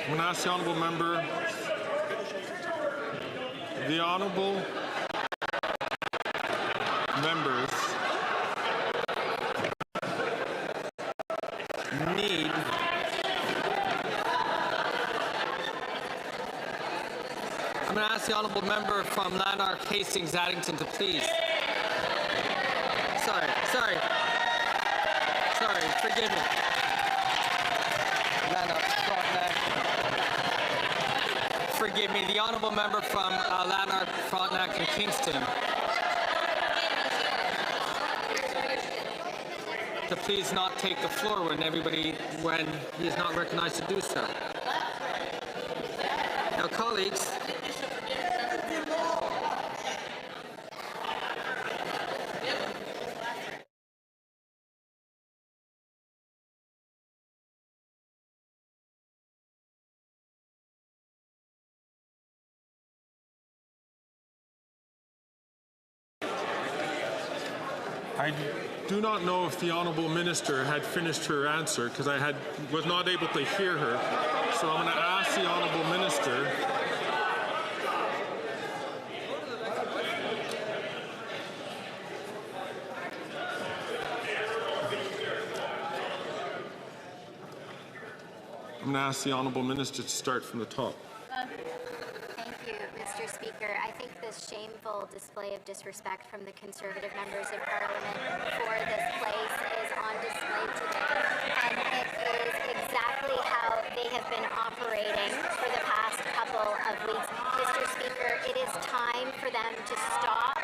I'm going to ask the honourable member. The honourable members need I'm going to ask the honourable member from Lanark, Hastings, Addington to please. Sorry, forgive me. Lanark, Frontenac. Forgive me, the honourable member from Lanark, Frontenac and Kingston to please not take the floor when he is not recognized to do so. Now, colleagues, I do not know if the honourable minister had finished her answer because I was not able to hear her. So I'm going to ask the honourable minister. I'm going to ask the honourable minister to start from the top. Thank you, Mr. Speaker. I think this shameful display of disrespect from the Conservative members of Parliament for this place is on display today. And it is exactly how they have been operating for the past couple of weeks. Mr. Speaker, it is time for them to stop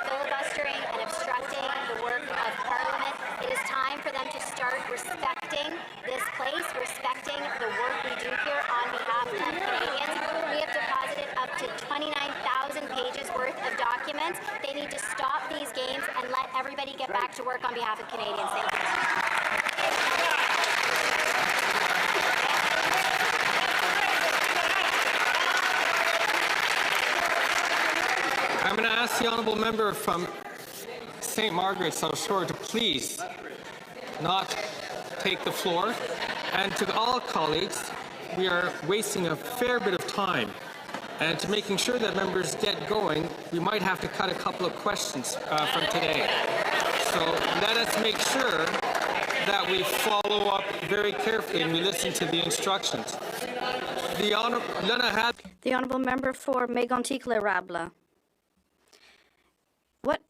filibustering and obstructing the work of Parliament. It is time for them to start respecting this place, respecting the work we do here on behalf of Canadians. We have deposited up to 29,000 pages worth of documents. They need to stop these games and let everybody get back to work on behalf of Canadians. Thank you. I'm going to ask the honourable member from St. Margaret's South Shore to please not take the floor. And to all colleagues, we are wasting a fair bit of time. And to making sure that members get going, we might have to cut a couple of questions from today. So let us make sure that we follow up very carefully and we listen to the instructions. The honourable member for Mégantic-l'Érable. What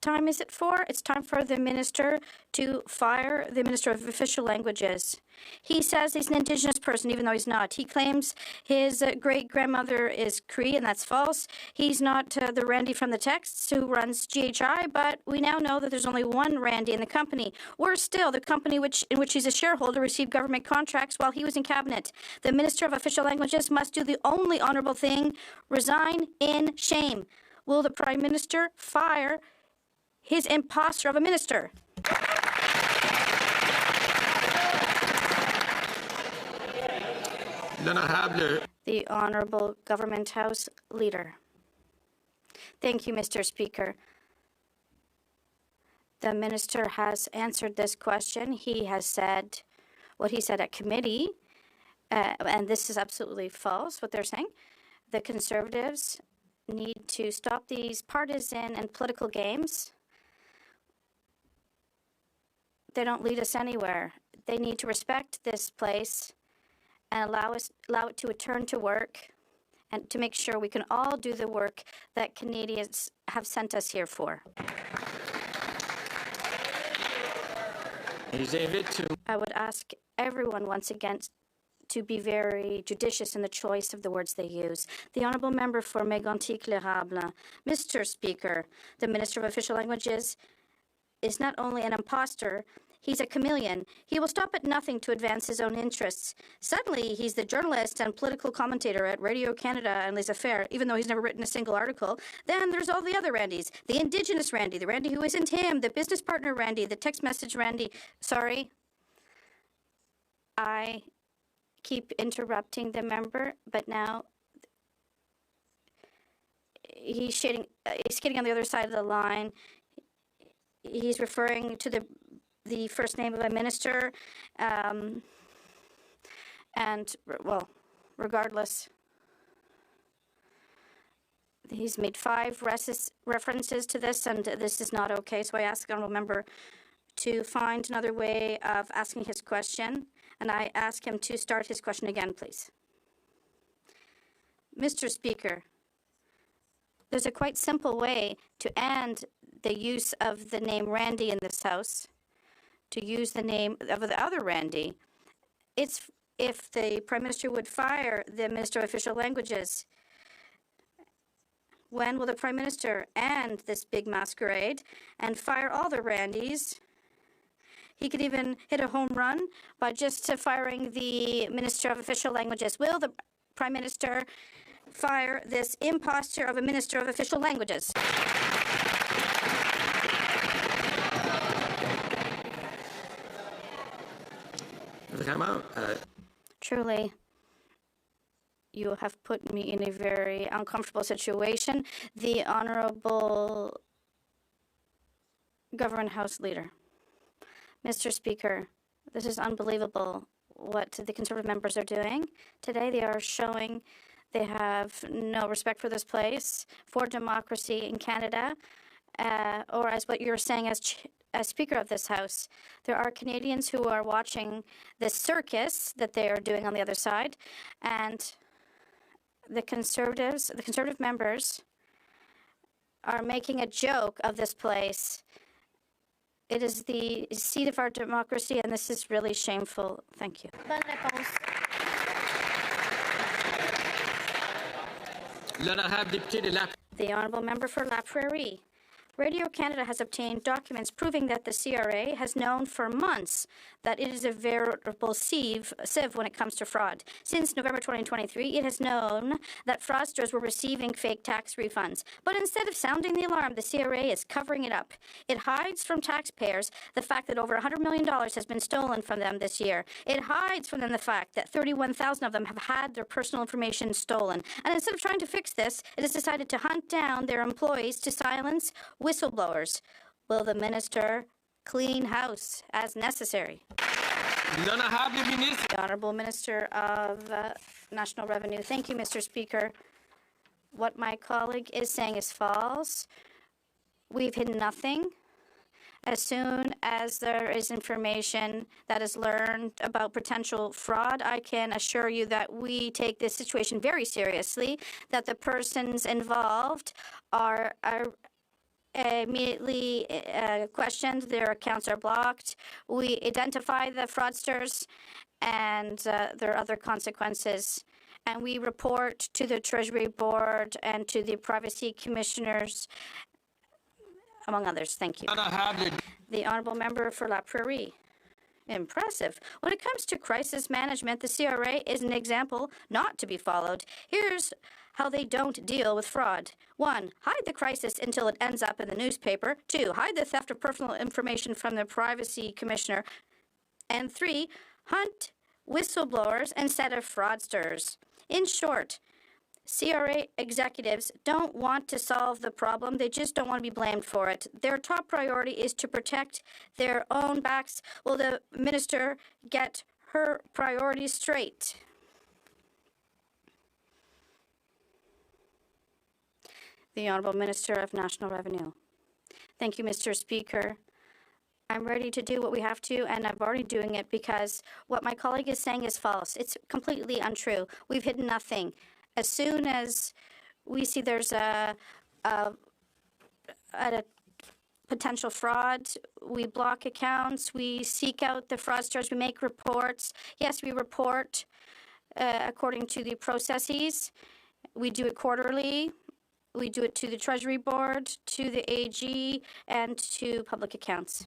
time is it for? It's time for the minister to fire the Minister of Official Languages. He says he's an Indigenous person, even though he's not. He claims his great-grandmother is Cree, and that's false. He's not the Randy from the texts who runs GHI, but we now know that there's only one Randy in the company. Worse still, the company in which he's a shareholder received government contracts while he was in cabinet. The Minister of Official Languages must do the only honourable thing, resign in shame. Will the Prime Minister fire his imposter of a minister? The Honourable Government House Leader. Thank you, Mr. Speaker. The Minister has answered this question. He has said what he said at committee, and this is absolutely false, what they're saying. The Conservatives need to stop these partisan and political games. They don't lead us anywhere. They need to respect this place and allow it to return to work and to make sure we can all do the work that Canadians have sent us here for. I would ask everyone once again to be very judicious in the choice of the words they use. The honourable member for Mégantic-l'Érable. Mr. Speaker, the Minister of Official Languages is not only an imposter, he's a chameleon. He will stop at nothing to advance his own interests. Suddenly, he's the journalist and political commentator at Radio Canada and Les Affaires, even though he's never written a single article. Then there's all the other Randys. The Indigenous Randy, the Randy who isn't him, the business partner Randy, the text message Randy. Sorry. I keep interrupting the member, but now he's getting on the other side of the line. He's referring to the first name of a minister, and, well, regardless. He's made 5 references to this, and this is not okay. So I ask the honourable member to find another way of asking his question, and I ask him to start his question again, please. Mr. Speaker, there's a quite simple way to end the use of the name Randy in this House, to use the name of the other Randy. It's if the Prime Minister would fire the Minister of Official Languages. When will the Prime Minister end this big masquerade and fire all the Randys? He could even hit a home run by just firing the Minister of Official Languages. Will the Prime Minister fire this imposter of a Minister of Official Languages? Truly, you have put me in a very uncomfortable situation. The Honourable Government House Leader. Mr. Speaker, this is unbelievable what the Conservative members are doing. Today they are showing they have no respect for this place, for democracy in Canada, or as what you're saying as Speaker of this House. There are Canadians who are watching this circus that they are doing on the other side, and the Conservative members are making a joke of this place. It is the seat of our democracy, and this is really shameful. Thank you. Bonne réponse. The Honourable Member for La Prairie. Radio Canada has obtained documents proving that the CRA has known for months that it is a veritable sieve when it comes to fraud. Since November 2023, it has known that fraudsters were receiving fake tax refunds. But instead of sounding the alarm, the CRA is covering it up. It hides from taxpayers the fact that over $100 million has been stolen from them this year. It hides from them the fact that 31,000 of them have had their personal information stolen. And instead of trying to fix this, it has decided to hunt down their employees to silence whistleblowers. Will the minister clean house as necessary? The Honourable Minister of National Revenue. Thank you, Mr. Speaker. What my colleague is saying is false. We've hidden nothing. As soon as there is information that is learned about potential fraud, I can assure you that we take this situation very seriously, that the persons involved are immediately questioned, their accounts are blocked. We identify the fraudsters, and there are other consequences. And we report to the Treasury Board and to the Privacy Commissioners, among others. Thank you. The Honourable Member for La Prairie. Impressive. When it comes to crisis management, the CRA is an example not to be followed. Here's how they don't deal with fraud. 1, hide the crisis until it ends up in the newspaper. 2, hide the theft of personal information from the Privacy Commissioner. And 3, hunt whistleblowers instead of fraudsters. In short, CRA executives don't want to solve the problem. They just don't want to be blamed for it. Their top priority is to protect their own backs. Will the minister get her priorities straight? The Honourable Minister of National Revenue. Thank you, Mr. Speaker. I'm ready to do what we have to, and I'm already doing it because what my colleague is saying is false. It's completely untrue. We've hidden nothing. As soon as we see there's a potential fraud, we block accounts, we seek out the fraudsters, we make reports. Yes, we report according to the processes. We do it quarterly. We do it to the Treasury Board, to the AG, and to public accounts.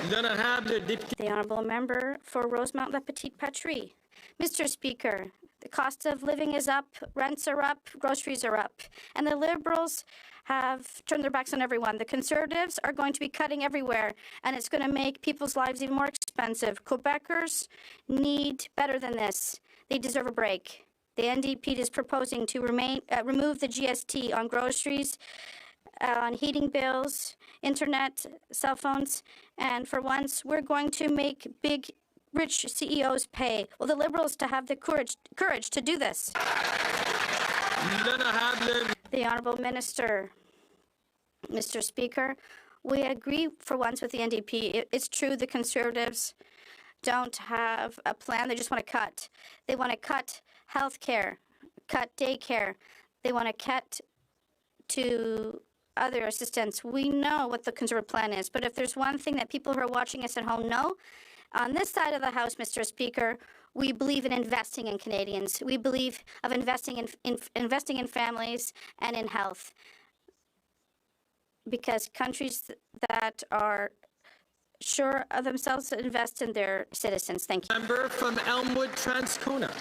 The Honourable Member for Rosemont-La Petite Patrie. Mr. Speaker, the cost of living is up, rents are up, groceries are up, and the Liberals have turned their backs on everyone. The Conservatives are going to be cutting everywhere, and it's going to make people's lives even more expensive. Quebecers need better than this. They deserve a break. The NDP is proposing to remove the GST on groceries, on heating bills, internet, cell phones, and for once, we're going to make big rich CEOs pay? Will the Liberals to have the courage to do this? The Honourable Minister. Mr. Speaker, we agree for once with the NDP. It's true the Conservatives don't have a plan. They just want to cut. They want to cut health care, cut daycare. They want to cut to other assistance. We know what the Conservative plan is, but if there's one thing that people who are watching us at home know, on this side of the House, Mr. Speaker, we believe in investing in Canadians. We believe of investing in families and in health. Because countries that are sure of themselves invest in their citizens. Thank you. Member from Elmwood Transcona.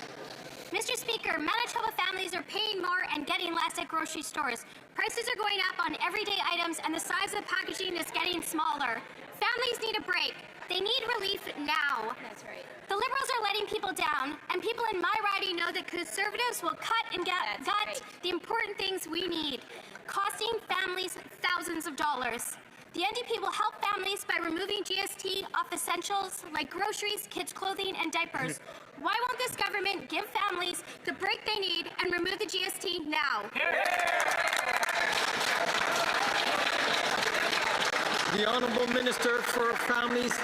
Mr. Speaker, Manitoba families are paying more and getting less at grocery stores. Prices are going up on everyday items and the size of the packaging is getting smaller. Families need a break. They need relief now. That's right. The Liberals are letting people down, and people in my riding know that Conservatives will cut and gut the important things we need, costing families thousands of dollars. The NDP will help families by removing GST off essentials like groceries, kids' clothing, and diapers. Why won't this government give families the break they need and remove the GST now? The Honourable Minister for Families,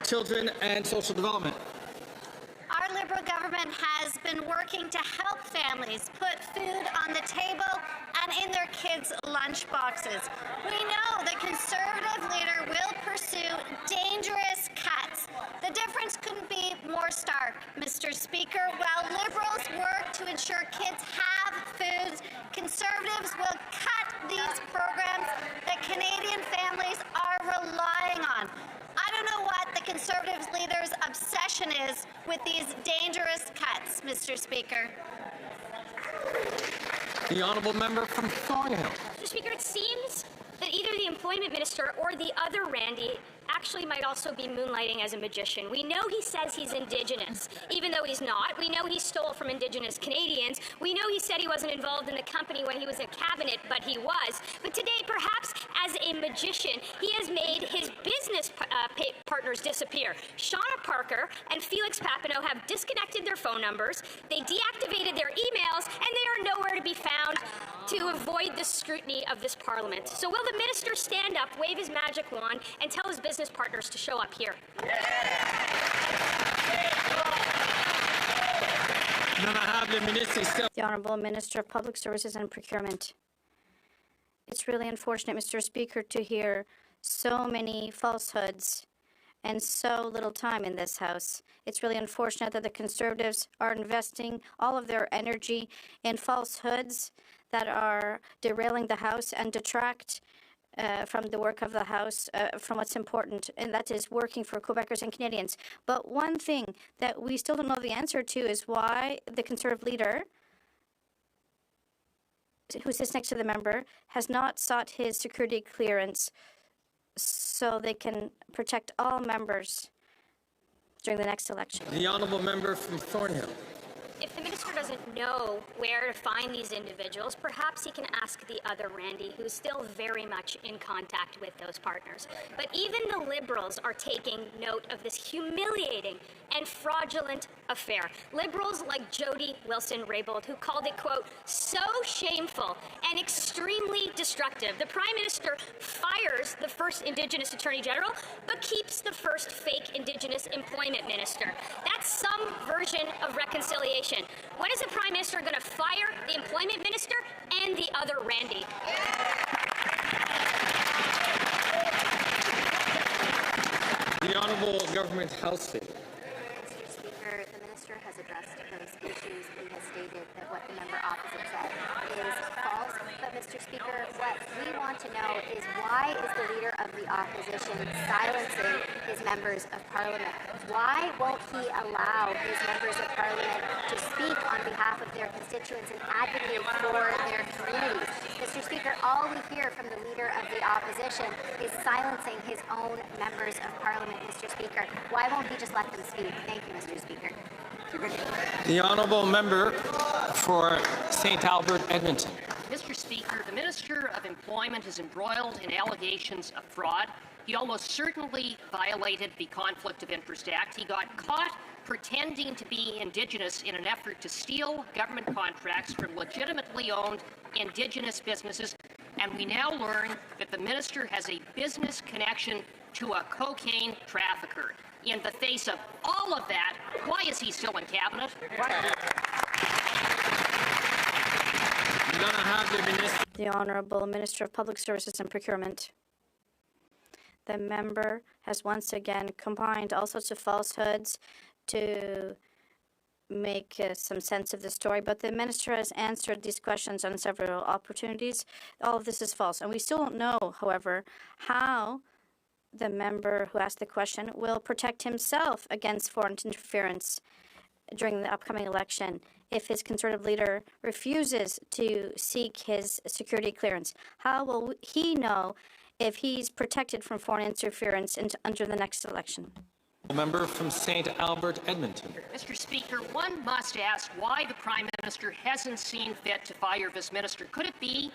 Children and Social Development. Our Liberal government has been working to help families put food on the table and in their kids' lunch boxes. We know the Conservative leader will pursue dangerous cuts. The difference couldn't be more stark, Mr. Speaker. While Liberals work to ensure kids have foods, Conservatives will cut these programs that Canadian families are relying on. I don't know what the Conservative leader's obsession is with these dangerous cuts, Mr. Speaker. The Honourable Member from Thornhill. Mr. Speaker, it seems that either the Employment Minister or the other Randy actually might also be moonlighting as a magician. We know he says he's Indigenous, even though he's not. We know he stole from Indigenous Canadians. We know he said he wasn't involved in the company when he was in cabinet, but he was. But today, perhaps as a magician, he has made his business partners disappear. Shauna Parker and Felix Papineau have disconnected their phone numbers, they deactivated their emails, and they are nowhere to be found to avoid the scrutiny of this Parliament. So will the minister stand up, wave his magic wand, and tell his business partners to show up here? The Honourable Minister of Public Services and Procurement. It's really unfortunate, Mr. Speaker, to hear so many falsehoods and so little time in this House. It's really unfortunate that the Conservatives are investing all of their energy in falsehoods that are derailing the House and detract from the work of the House, from what's important, and that is working for Quebecers and Canadians. But one thing that we still don't know the answer to is why the Conservative leader, who sits next to the member, has not sought his security clearance so they can protect all members during the next election. The Honourable Member from Thornhill. If the minister doesn't know where to find these individuals, perhaps he can ask the other Randy, who's still very much in contact with those partners. But even the Liberals are taking note of this humiliating and fraudulent affair. Liberals like Jody Wilson-Raybould, who called it, quote, so shameful and extremely destructive. The Prime Minister fires the first Indigenous Attorney General, but keeps the first fake Indigenous Employment Minister. That's some version of reconciliation. When is the Prime Minister going to fire the Employment Minister and the other Randy? The Honourable Government House Leader. Mr. Speaker, the minister has addressed those issues. He has stated that what the member opposite said is false. But, Mr. Speaker, what we want to know is why is the leader of the opposition silencing his members of parliament? Why won't he allow his members of parliament to speak on behalf of their constituents and advocate for their communities? Mr. Speaker, all we hear from the leader of the opposition is silencing his own members of parliament, Mr. Speaker. Why won't he just let them speak? Thank you, Mr. Speaker. The Honourable Member for St. Albert, Edmonton. Mr. Speaker, the Minister of Employment is embroiled in allegations of fraud he almost certainly violated the Conflict of Interest Act. He got caught pretending to be Indigenous in an effort to steal government contracts from legitimately owned Indigenous businesses. And we now learn that the minister has a business connection to a cocaine trafficker. In the face of all of that, why is he still in cabinet? The Honourable Minister of Public Services and Procurement. The member has once again combined all sorts of falsehoods to make some sense of the story, but the minister has answered these questions on several opportunities. All of this is false, and we still don't know, however, how the member who asked the question will protect himself against foreign interference during the upcoming election if his Conservative leader refuses to seek his security clearance. How will he know if he's protected from foreign interference under the next election? The member from St. Albert, Edmonton. Mr. Speaker, one must ask why the Prime Minister hasn't seen fit to fire this minister. Could it be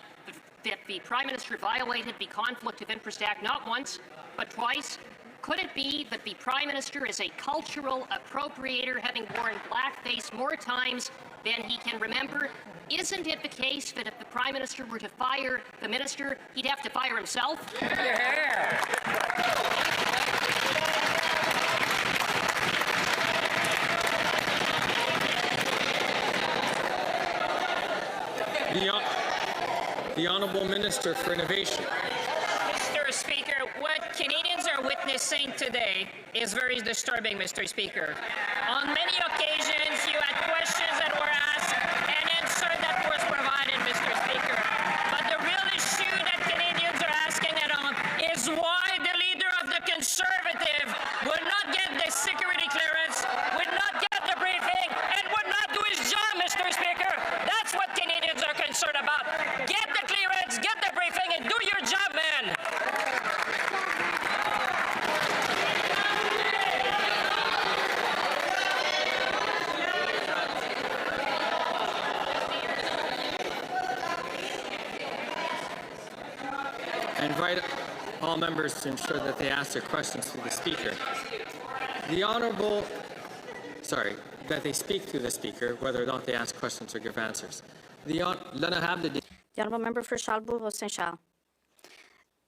that the Prime Minister violated the Conflict of Interest Act not once, but twice? Could it be that the Prime Minister is a cultural appropriator, having worn blackface more times than he can remember? Isn't it the case that if the Prime Minister were to fire the minister, he'd have to fire himself? The Honourable Minister for Innovation. Mr. Speaker, what Canadians are witnessing today is very disturbing, Mr. Speaker. On many occasions, you had questions that were asked and answer that was provided, Mr. Speaker. But the real issue that Canadians are asking at home is why the leader of the Conservative would not get the security clearance, would not get the briefing, and would not do his job, Mr. Speaker. That's what Canadians are concerned about. Get the clearance, get the briefing, and do your job, man. I invite all members to ensure that they ask their questions to the Speaker. That they speak to the Speaker, whether or not they ask questions or give answers. The Honourable Member for Charles-Bourg-Saint-Charles.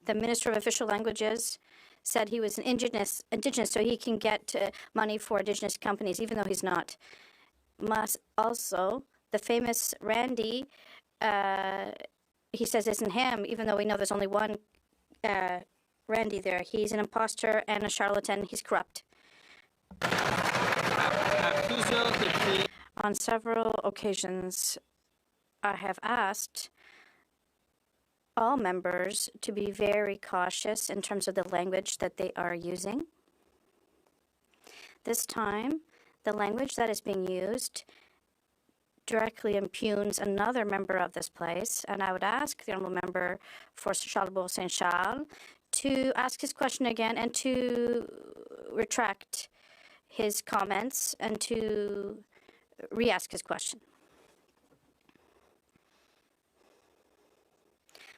The Minister of Official Languages said he was an Indigenous, so he can get money for Indigenous companies, even though he's not. Also, the famous Randy, he says isn't him, even though we know there's only one Randy there. He's an imposter and a charlatan. He's corrupt. On several occasions, I have asked all members to be very cautious in terms of the language that they are using. This time, the language that is being used directly impugns another member of this place, and I would ask the honourable member for Charles-Bourg-Saint-Charles to ask his question again and to retract his comments and to re-ask his question.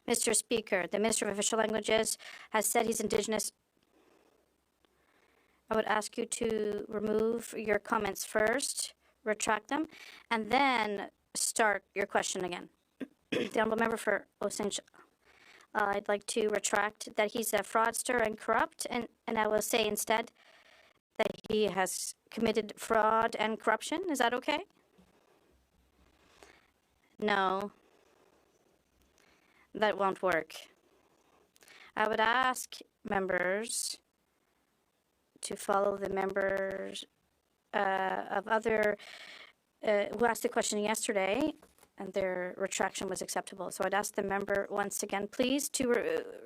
Mr. Speaker, the Minister of Official Languages has said he's Indigenous. I would ask you to remove your comments first, retract them, and then start your question again. The Honourable Member for Saint-Charles. I'd like to retract that he's a fraudster and corrupt, and I will say instead that he has committed fraud and corruption. Is that okay? No. That won't work. I would ask members to follow the members of other who asked the question yesterday, and their retraction was acceptable. So I'd ask the member once again, please, to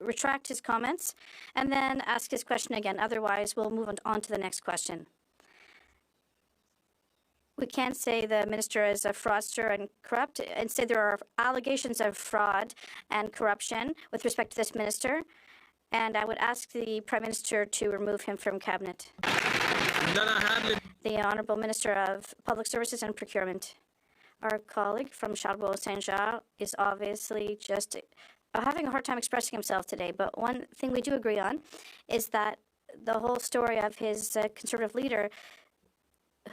retract his comments and then ask his question again. Otherwise, we'll move on to the next question. We can't say the minister is a fraudster and corrupt. Instead, there are allegations of fraud and corruption with respect to this minister, and I would ask the Prime Minister to remove him from cabinet. The Honourable Minister of Public Services and Procurement. Our colleague from Charles-Bourg-Saint-Charles is obviously just having a hard time expressing himself today, but one thing we do agree on is that the whole story of his Conservative leader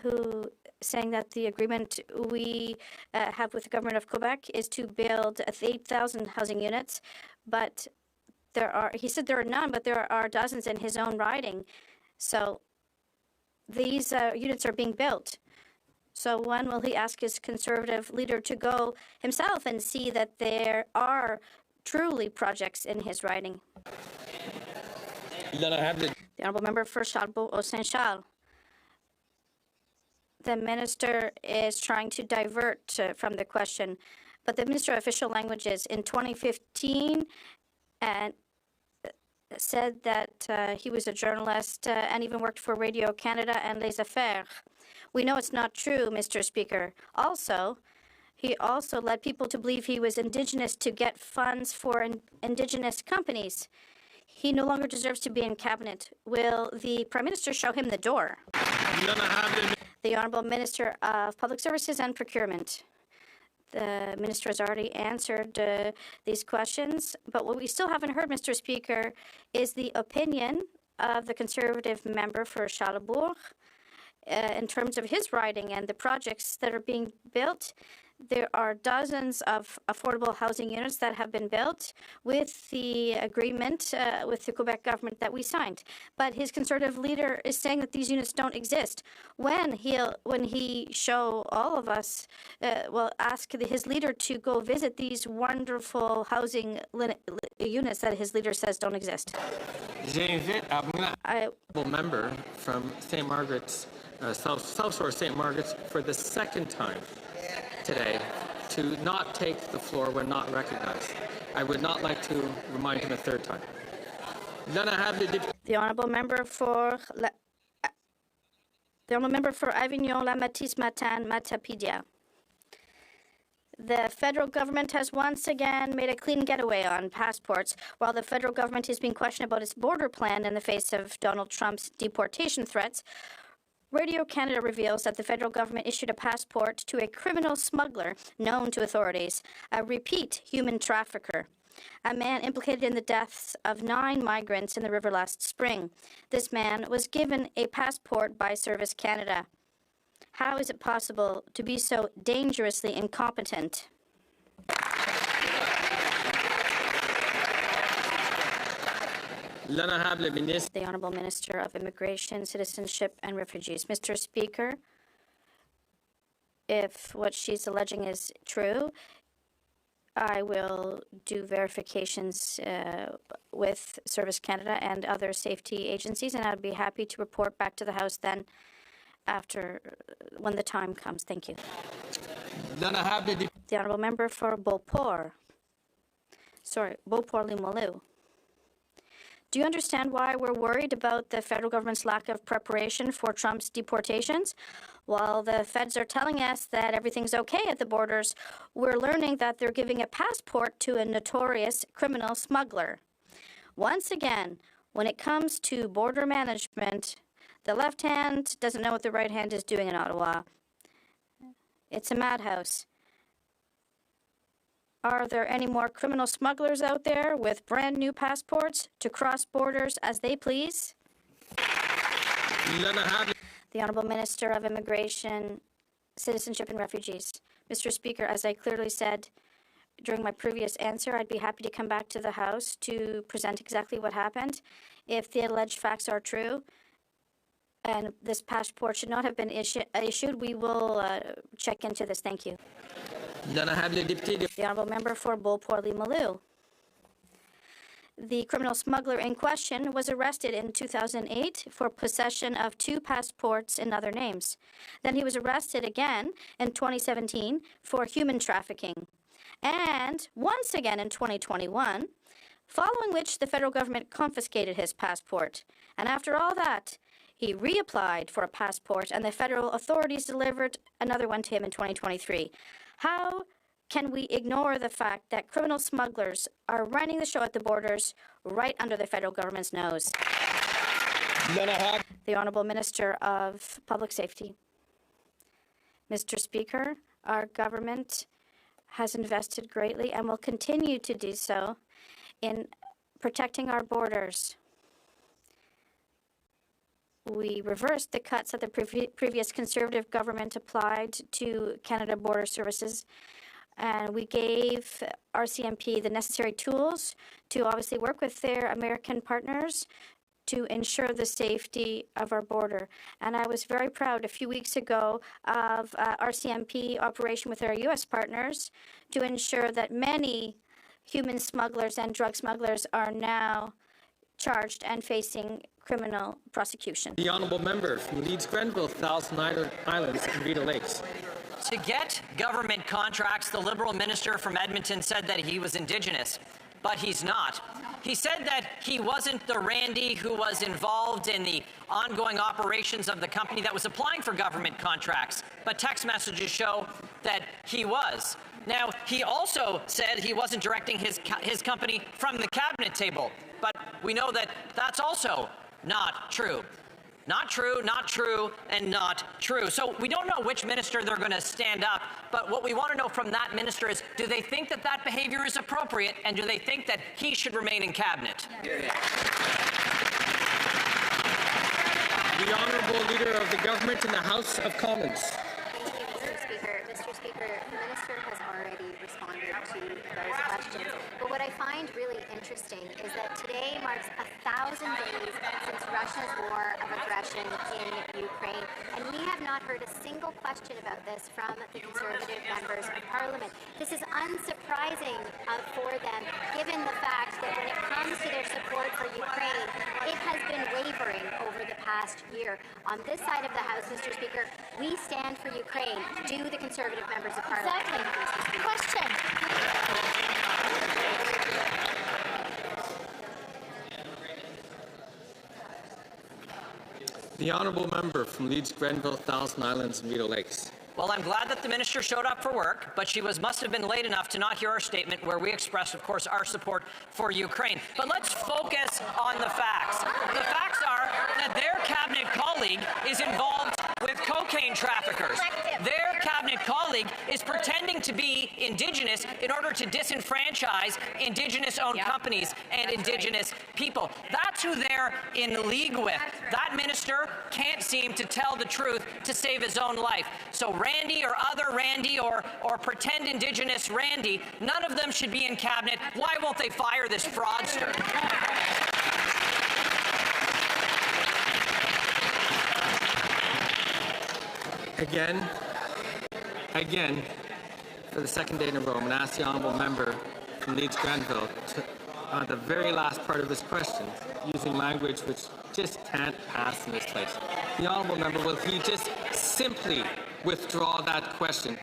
who saying that the agreement we have with the government of Quebec is to build 8,000 housing units, but he said there are none, but there are dozens in his own riding. So these units are being built. So when will he ask his Conservative leader to go himself and see that there are truly projects in his riding? The Honourable Member for Charbonneau-Saint-Charles. The minister is trying to divert from the question, but the Minister of Official Languages in 2015 said that he was a journalist and even worked for Radio Canada and Les Affaires. We know it's not true, Mr. Speaker. He also led people to believe he was Indigenous to get funds for Indigenous companies. He no longer deserves to be in cabinet. Will the Prime Minister show him the door? The Honourable Minister of Public Services and Procurement. The Minister has already answered these questions, but what we still haven't heard, Mr. Speaker, is the opinion of the Conservative member for Charlesbourg in terms of his riding and the projects that are being built. There are dozens of affordable housing units that have been built with the agreement with the Quebec government that we signed. But his Conservative leader is saying that these units don't exist. When he show all of us, ask his leader to go visit these wonderful housing units that his leader says don't exist. I will member from St. Margaret's, South Shore St. Margaret's for the second time today to not take the floor when not recognized. I would not like to remind him a third time. The Honourable Member for Avignon, La Matisse, Matin, Matapedia. The federal government has once again made a clean getaway on passports, while the federal government is being questioned about its border plan in the face of Donald Trump's deportation threats. Radio Canada reveals that the federal government issued a passport to a criminal smuggler known to authorities, a repeat human trafficker, a man implicated in the deaths of 9 migrants in the river last spring. This man was given a passport by Service Canada. How is it possible to be so dangerously incompetent? The Honourable Minister of Immigration, Citizenship and Refugees. Mr. Speaker, if what she's alleging is true, I will do verifications with Service Canada and other safety agencies, and I'd be happy to report back to the House then when the time comes. Thank you. The Honourable Member for Beauport-Limoilou. Do you understand why we're worried about the federal government's lack of preparation for Trump's deportations? While the feds are telling us that everything's okay at the borders, we're learning that they're giving a passport to a notorious criminal smuggler. Once again, when it comes to border management, the left hand doesn't know what the right hand is doing in Ottawa. It's a madhouse. Are there any more criminal smugglers out there with brand new passports to cross borders as they please? The Honourable Minister of Immigration, Citizenship and Refugees. Mr. Speaker, as I clearly said during my previous answer, I'd be happy to come back to the House to present exactly what happened. If the alleged facts are true and this passport should not have been issued, we will check into this. Thank you. The Honourable Member for Beauport-Limoilou. The criminal smuggler in question was arrested in 2008 for possession of 2 passports in other names. Then he was arrested again in 2017 for human trafficking, and once again in 2021, following which the federal government confiscated his passport. And after all that, he reapplied for a passport, and the federal authorities delivered another one to him in 2023. How can we ignore the fact that criminal smugglers are running the show at the borders right under the federal government's nose? The Honourable Minister of Public Safety. Mr. Speaker, our government has invested greatly and will continue to do so in protecting our borders. We reversed the cuts that the previous Conservative government applied to Canada Border Services, and we gave RCMP the necessary tools to obviously work with their American partners to ensure the safety of our border. And I was very proud a few weeks ago of RCMP operation with our U.S. partners to ensure that many human smugglers and drug smugglers are now charged and facing criminal prosecution. The honourable member from Leeds Grenville, Thousand Islands and Rideau Lakes. To get government contracts, the Liberal minister from Edmonton said that he was Indigenous, but he's not. He said that he wasn't the Randy who was involved in the ongoing operations of the company that was applying for government contracts, but text messages show that he was. Now, he also said he wasn't directing his company from the cabinet table, but we know that that's also not true. Not true, not true, and not true. So we don't know which minister they're going to stand up, but what we want to know from that minister is, do they think that that behavior is appropriate, and do they think that he should remain in cabinet? The Honourable Leader of the Government in the House of Commons. Mr. Speaker, the Minister has already responded to those questions. But what I find really interesting is that today marks 1,000 days since Russia's war of aggression in Ukraine, and we have not heard a single question about this from the Conservative members of Parliament. This is unsurprising for them, given the fact that when it comes to their support for Ukraine, it has been wavering over the past year. On this side of the House, Mr. Speaker, we stand for Ukraine. Do the Conservative members of Parliament? Exactly. Question. The honourable member from Leeds Grenville, Thousand Islands and Rideau Lakes. Well, I'm glad that the minister showed up for work, but she must have been late enough to not hear our statement where we expressed, of course, our support for Ukraine. But let's focus on the facts. The facts are that their cabinet colleague is involved with cocaine traffickers. Their cabinet colleague is pretending to be Indigenous in order to disenfranchise Indigenous-owned companies and Indigenous people. That's who they're in league with. That minister can't seem to tell the truth to save his own life. So Randy or other Randy or pretend Indigenous Randy, none of them should be in cabinet. Why won't they fire this fraudster? Again, for the second day in a row, I'm going to ask the honourable member from Leeds Grenville to, the very last part of this question, using language which just can't pass in this place. The honourable member, will he just simply withdraw that question,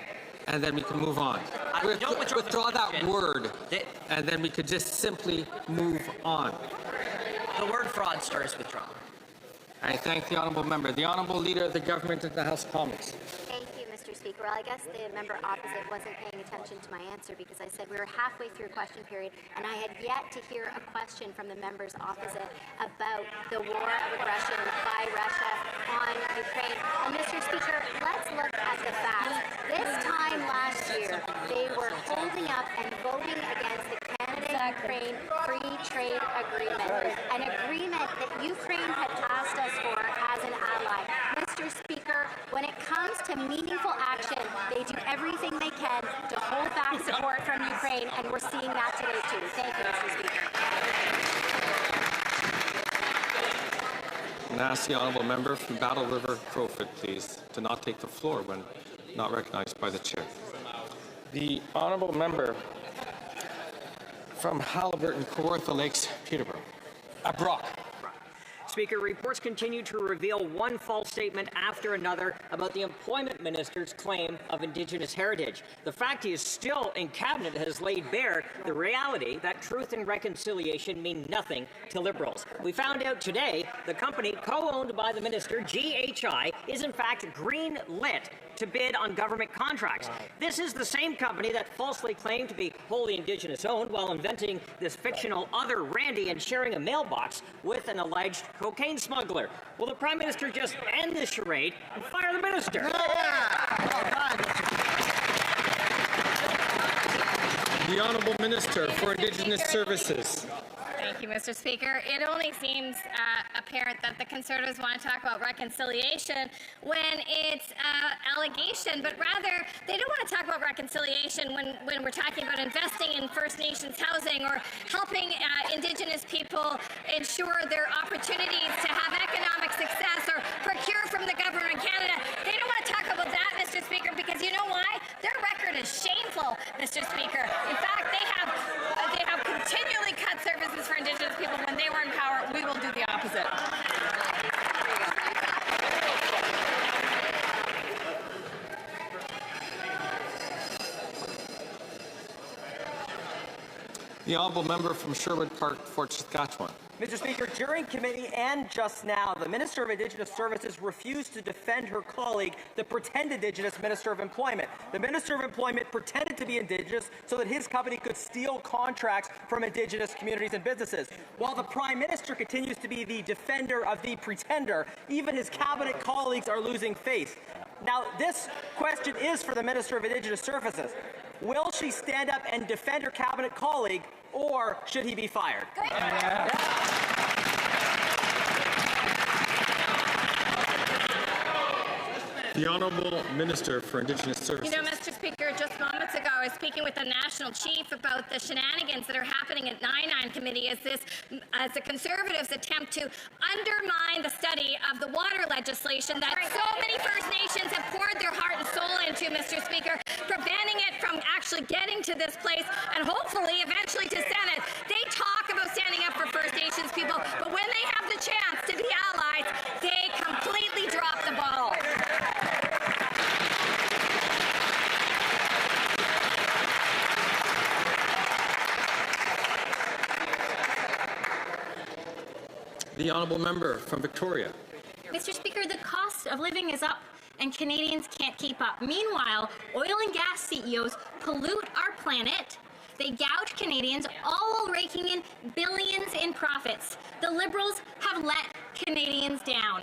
and then we can move on? Withdraw that word, and then we could just simply move on. The word fraudster is withdrawn. I thank the honourable member. The honourable Leader of the Government of the House of Commons. Thank you, Mr. Speaker. Well, I guess the member opposite wasn't paying attention to my answer because I said we were halfway through question period and I had yet to hear a question from the members opposite about the war of aggression by Russia on Ukraine. And Mr. Speaker, let's look at the facts. This time last year, they were holding up and voting against the Canada-Ukraine Free Trade Agreement, an agreement that Ukraine had asked us for as an ally. Mr. Speaker, when it comes to meaningful action, they do everything they can to hold back support from Ukraine, and we're seeing that today too. Thank you, Mr. Speaker. And ask the honourable member from Battle River Crowfoot, please, to not take the floor when not recognized by the chair. The honourable member from Halliburton, Kawartha Lakes, Peterborough. Brock. Speaker, reports continue to reveal one false statement after another about the employment minister's claim of Indigenous heritage. The fact he is still in cabinet has laid bare the reality that truth and reconciliation mean nothing to Liberals. We found out today the company co-owned by the minister, GHI, is in fact green-lit to bid on government contracts. This is the same company that falsely claimed to be wholly Indigenous-owned while inventing this fictional other Randy and sharing a mailbox with an alleged cocaine smuggler. Will the Prime Minister just end this charade and fire the minister? The The Honourable Minister for Indigenous Services. Thank you, Mr. Speaker. It only seems apparent that the Conservatives want to talk about reconciliation when it's allegation, but rather they don't want to talk about reconciliation when we're talking about investing in First Nations housing or helping Indigenous people ensure their opportunities to have economic success or procure from the government of Canada. They don't want to talk about that, Mr. Speaker, because you know why? Their record is shameful, Mr. Speaker. In fact, they have continually cut services for Indigenous people. When they were in power, we will do the opposite. The Honourable Member from Sherwood Park, Fort Saskatchewan. Mr. Speaker, during committee and just now, the Minister of Indigenous Services refused to defend her colleague, the pretend Indigenous Minister of Employment. The Minister of Employment pretended to be Indigenous so that his company could steal contracts from Indigenous communities and businesses. While the Prime Minister continues to be the defender of the pretender, even his cabinet colleagues are losing faith. Now, this question is for the Minister of Indigenous Services. Will she stand up and defend her cabinet colleague, or should he be fired? The Honourable Minister for Indigenous Services. You know, Mr. Speaker, just moments ago I was speaking with the National Chief about the shenanigans that are happening at 9-9 Committee as the Conservatives attempt to undermine the study of the water legislation that so many First Nations have poured their heart and soul into, Mr. Speaker, preventing it from actually getting to this place and hopefully eventually to Senate. They talk about standing up for First Nations people, but when they have the chance to be allies, they completely drop the ball. The Honourable Member from Victoria. Mr. Speaker, the cost of living is up and Canadians can't keep up. Meanwhile, oil and gas CEOs pollute our planet. They gouge Canadians, all while raking in billions in profits. The Liberals have let Canadians down.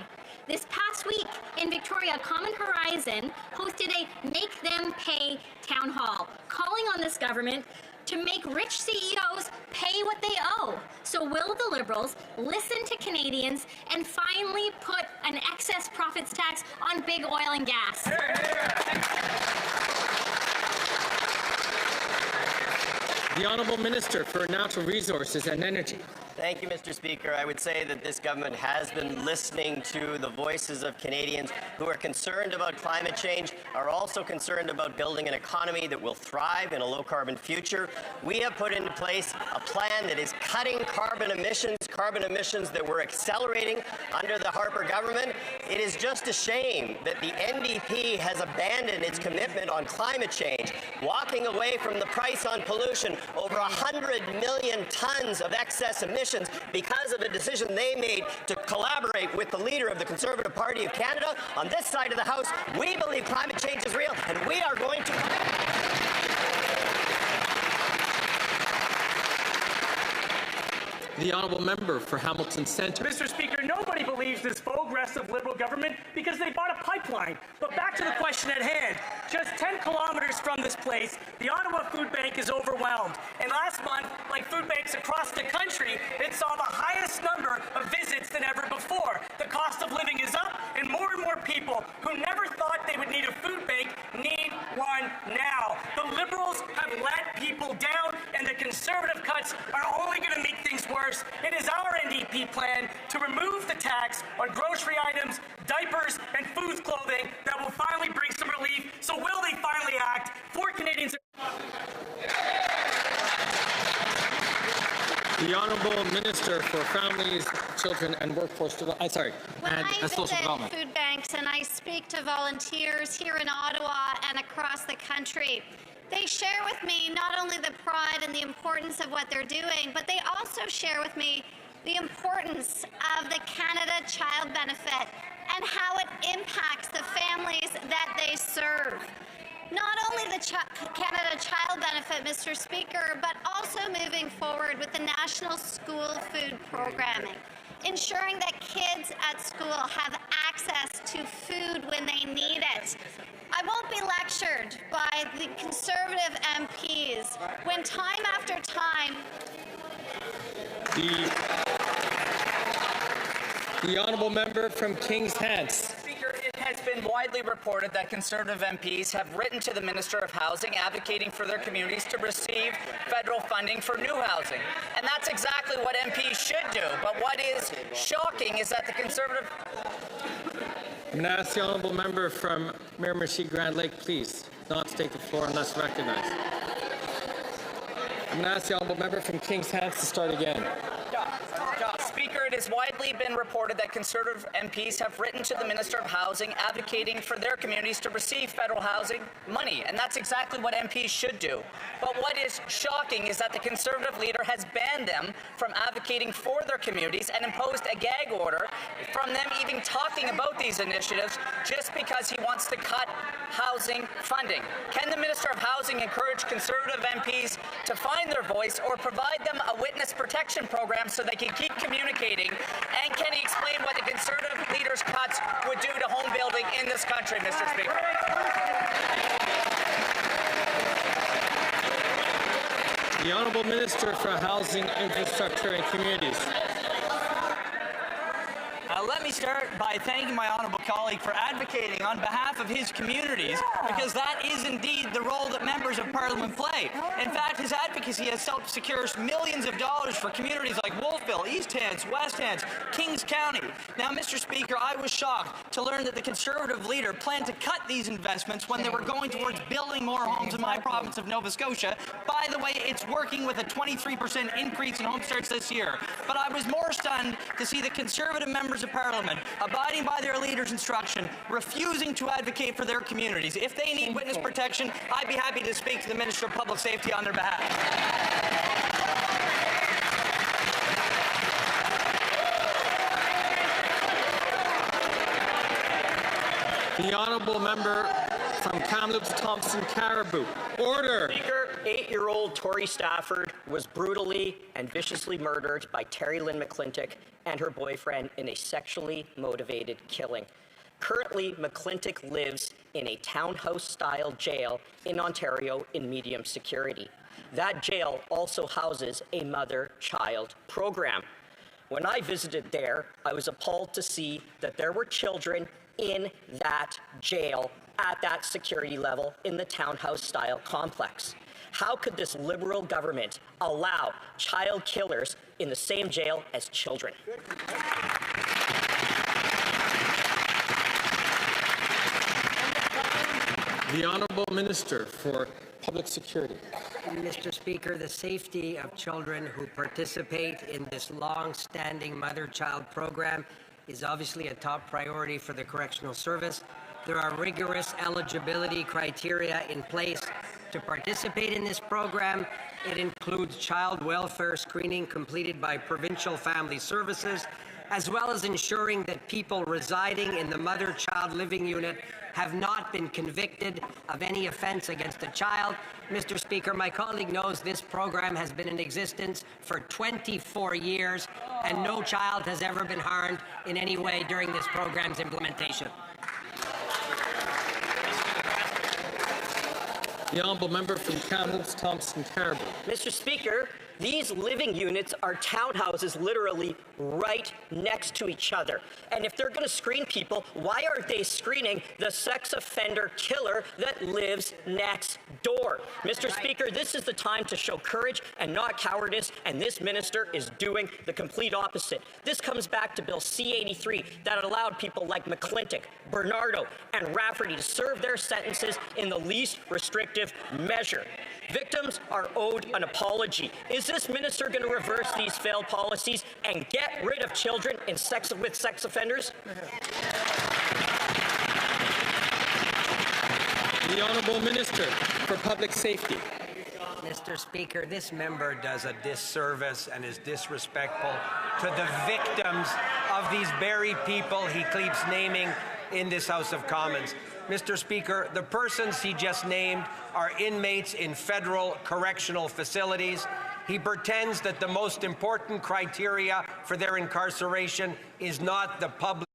This past week in Victoria, Common Horizon hosted a Make Them Pay town hall, calling on this government to make rich CEOs pay what they owe. So will the Liberals listen to Canadians and finally put an excess profits tax on big oil and gas? The Honourable Minister for Natural Resources and Energy. Thank you, Mr. Speaker. I would say that this government has been listening to the voices of Canadians who are concerned about climate change, are also concerned about building an economy that will thrive in a low-carbon future. We have put into place a plan that is cutting carbon emissions that were accelerating under the Harper government. It is just a shame that the NDP has abandoned its commitment on climate change, walking away from the price on pollution, over 100 million tons of excess emissions because of a decision they made to collaborate with the leader of the Conservative Party of Canada. On this side of the House, we believe climate change is real, and we are going to... The Honourable Member for Hamilton Centre. Mr. Speaker, nobody believes this progressive Liberal government because they bought a pipeline. But back to the question at hand. Just 10 kilometers from this place, the Ottawa Food Bank is overwhelmed. And last month, like food banks across the country, it saw the highest number of visits than ever before. The cost of living is up, and more people who never thought they would need a food bank need one now. The Liberals have let people down, and the Conservative cuts are only going to make things worse. It is our NDP plan to remove the tax on grocery items, diapers, and food clothing that will finally bring some relief. So will they finally act for Canadians? The Honourable Minister for Families, Children and Workforce Development. Social Development. Food banks and I speak to volunteers here in Ottawa and across the country, they share with me not only the pride and the importance of what they're doing, but they also share with me the importance of the Canada Child Benefit and how it impacts the families that they serve. Not only the Canada Child Benefit, Mr. Speaker, but also moving forward with the National School Food Programming, ensuring that kids at school have access to food when they need it. I won't be be lectured by the Conservative MPs when time after time The honourable member from Kings Hants. Speaker, it has been widely reported that Conservative MPs have written to the Minister of Housing advocating for their communities to receive federal funding for new housing. And that's exactly what MPs should do. But what is shocking is that the Conservative... I'm going to ask the honourable member from Miramichi Grand Lake, please, not to take the floor unless recognized. I'm going to ask the honourable member from Kings Hants to start again. Speaker, it has widely been reported that Conservative MPs have written to the Minister of Housing advocating for their communities to receive federal housing money, and that's exactly what MPs should do. But what is shocking is that the Conservative leader has banned them from advocating for their communities and imposed a gag order from them even talking about these initiatives just because he wants to cut housing funding. Can the Minister of Housing encourage Conservative MPs to find their voice or provide them a witness protection program so they can keep communicating? And can he explain what the Conservative leader's cuts would do to home building in this country, Mr. Speaker? The Honourable Minister for Housing, Infrastructure and Communities. Let me start by thanking my honourable colleague for advocating on behalf of his communities, because that is indeed the role that members of Parliament play. In fact, his advocacy has helped secure millions of dollars for communities like Wolfville, East Hants, West Hants, Kings County. Now, Mr. Speaker, I was shocked to learn that the Conservative leader planned to cut these investments when they were going towards building more homes in my province of Nova Scotia. By the way, it's working with a 23% increase in home starts this year. But I was more stunned to see the Conservative members of Parliament abiding by their leader's instruction, refusing to advocate for their communities. If they need witness protection, I'd be happy to speak to the Minister of Public Safety on their behalf. The honourable member from Kamloops Thompson Caribou. Order. Speaker, 8-year-old Tori Stafford was brutally and viciously murdered by Terry Lynn McClintock and her boyfriend in a sexually motivated killing. Currently, McClintock lives in a townhouse-style jail in Ontario in medium security. That jail also houses a mother-child program. When I visited there, I was appalled to see that there were children in that jail at that security level in the townhouse-style complex. How could this Liberal government allow child killers in the same jail as children? The Honourable Minister for Public Security. Mr. Speaker, the safety of children who participate in this long-standing mother-child program is obviously a top priority for the Correctional Service. There are rigorous eligibility criteria in place to participate in this program. It includes child welfare screening completed by Provincial Family Services, as well as ensuring that people residing in the mother-child living unit have not been convicted of any offense against a child. Mr. Speaker, my colleague knows this program has been in existence for 24 years, and no child has ever been harmed in any way during this program's implementation. The honourable member from Kamloops Thompson Caribou. Mr. Speaker, these living units are townhouses literally right next to each other. And if they're going to screen people, why aren't they screening the sex offender killer that lives next door? Mr. Speaker, this is the time to show courage and not cowardice, and this minister is doing the complete opposite. This comes back to Bill C-83 that allowed people like McClintock, Bernardo, and Rafferty to serve their sentences in the least restrictive measure. Victims are owed an apology. Is this minister going to reverse these failed policies and get rid of children with sex offenders? The Honourable Minister for Public Safety. Mr. Speaker, this member does a disservice and is disrespectful to the victims of these very people he keeps naming in this House of Commons. Mr. Speaker, the persons he just named are inmates in federal correctional facilities. He pretends that the most important criteria for their incarceration is not the public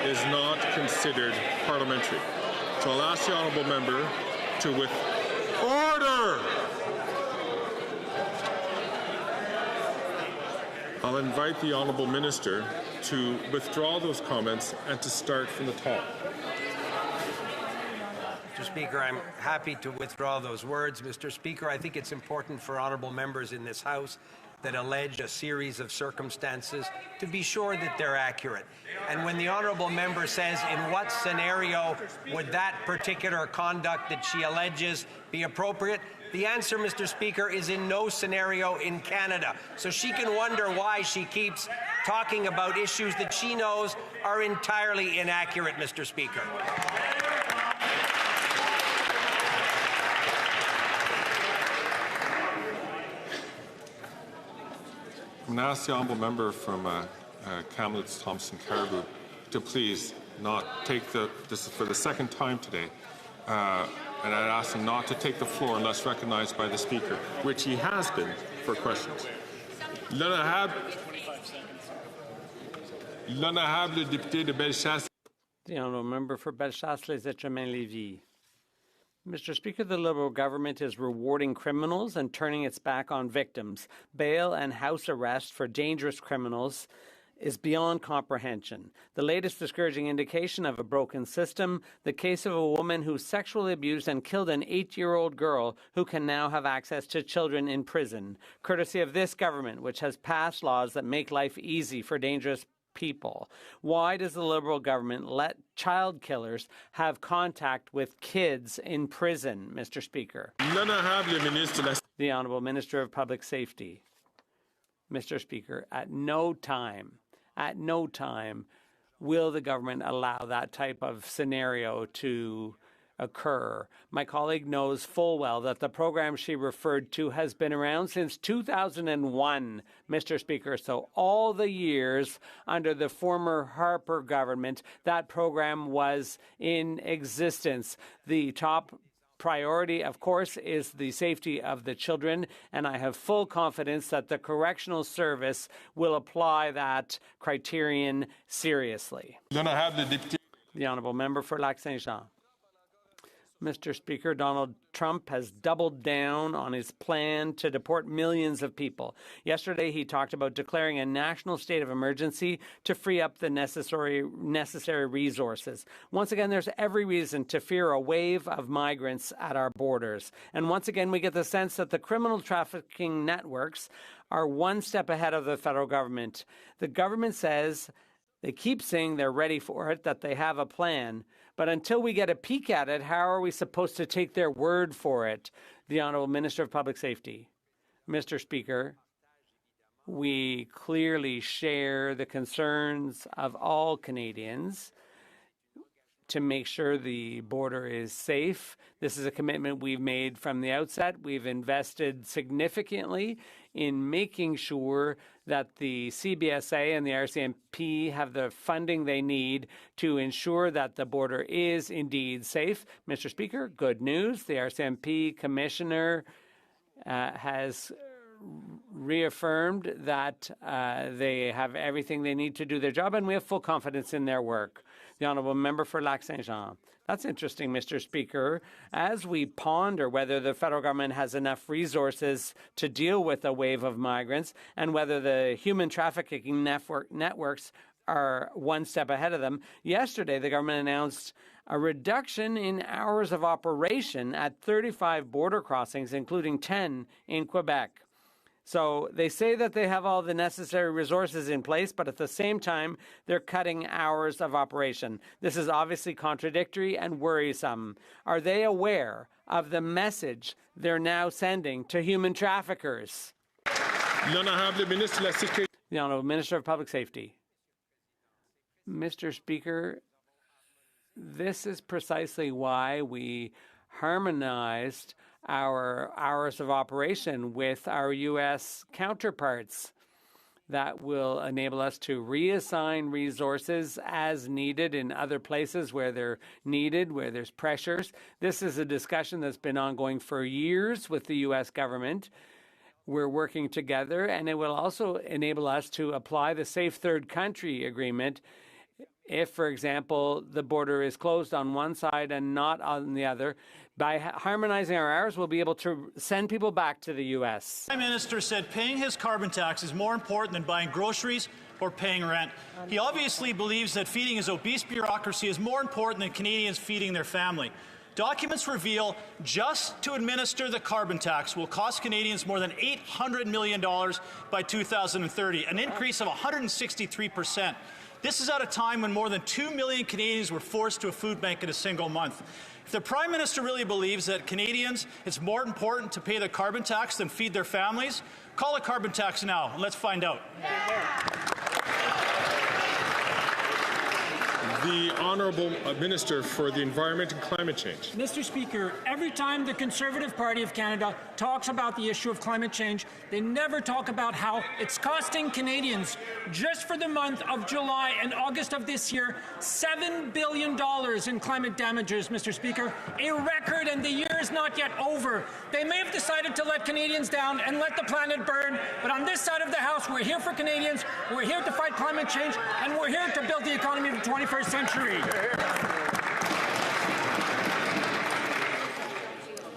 is not considered parliamentary. So I'll ask the honourable member to order. I'll invite the honourable minister to withdraw those comments and to start from the top. Mr. Speaker, I'm happy to withdraw those words. Mr. Speaker, I think it's important for honourable members in this House that allege a series of circumstances to be sure that they're accurate. And when the honourable member says in what scenario would that particular conduct that she alleges be appropriate, the answer, Mr. Speaker, is in no scenario in Canada. So she can wonder why she keeps talking about issues that she knows are entirely inaccurate, Mr. Speaker. I'm going to ask the honourable member from Kamloops, Thompson, Caribou to please not take this is for the second time today, and I'd ask him not to take the floor unless recognized by the Speaker, which he has been for questions. L'honorable député de Bellechasse. The honourable member for Bellechasse-les-Étremins-Lévis. Mr. Speaker, the Liberal government is rewarding criminals and turning its back on victims. Bail and house arrest for dangerous criminals is beyond comprehension. The latest discouraging indication of a broken system, the case of a woman who sexually abused and killed an 8-year-old girl who can now have access to children in prison, courtesy of this government, which has passed laws that make life easy for dangerous people. Why does the Liberal government let child killers have contact with kids in prison, Mr. Speaker? The Honourable Minister of Public Safety. Mr. Speaker, at no time will the government allow that type of scenario to occur. My colleague knows full well that the program she referred to has been around since 2001, Mr. Speaker. So all the years under the former Harper government, that program was in existence. The top priority, of course, is the safety of the children, and I have full confidence that the Correctional Service will apply that criterion seriously. The Honourable Member for Lac-Saint-Jean. Mr. Speaker, Donald Trump has doubled down on his plan to deport millions of people. Yesterday, he talked about declaring a national state of emergency to free up the necessary resources. Once again, there's every reason to fear a wave of migrants at our borders. And once again, we get the sense that the criminal trafficking networks are one step ahead of the federal government. The government says, they keep saying they're ready for it, that they have a plan. But until we get a peek at it, how are we supposed to take their word for it? The Honourable Minister of Public Safety. Mr. Speaker, we clearly share the concerns of all Canadians to make sure the border is safe. This is a commitment we've made from the outset. We've invested significantly in making sure that the CBSA and the RCMP have the funding they need to ensure that the border is indeed safe. Mr. Speaker, good news. The RCMP Commissioner has reaffirmed that they have everything they need to do their job, and we have full confidence in their work. The Honourable Member for Lac-Saint-Jean. That's interesting, Mr. Speaker. As we ponder whether the federal government has enough resources to deal with a wave of migrants and whether the human trafficking networks are one step ahead of them, yesterday the government announced a reduction in hours of operation at 35 border crossings, including 10 in Quebec. So they say that they have all the necessary resources in place, but at the same time, they're cutting hours of operation. This is obviously contradictory and worrisome. Are they aware of the message they're now sending to human traffickers? The Honourable Minister of Public Safety. Mr. Speaker, this is precisely why we harmonized our hours of operation with our U.S. counterparts. That will enable us to reassign resources as needed in other places where they're needed, where there's pressures. This is a discussion that's been ongoing for years with the U.S. government. We're working together, and it will also enable us to apply the Safe Third Country Agreement if, for example, the border is closed on one side and not on the other. By harmonizing our hours, we'll be able to send people back to the U.S. The Prime Minister said paying his carbon tax is more important than buying groceries or paying rent. He obviously believes that feeding his obese bureaucracy is more important than Canadians feeding their family. Documents reveal just to administer the carbon tax will cost Canadians more than $800 million by 2030, an increase of 163%. This is at a time when more than 2 million Canadians were forced to a food bank in a single month. If the Prime Minister really believes that Canadians, it's more important to pay the carbon tax than feed their families, call a carbon tax now, and let's find out. The Honourable Minister for the Environment and Climate Change. Mr. Speaker, every time the Conservative Party of Canada talks about the issue of climate change, they never talk about how it's costing Canadians, just for the month of July and August of this year, $7 billion in climate damages, Mr. Speaker. A record, and the year is not yet over. They may have decided to let Canadians down and let the planet burn, but on this side of the House, we're here for Canadians, we're here to fight climate change, and we're here to build the economy of the 21st century.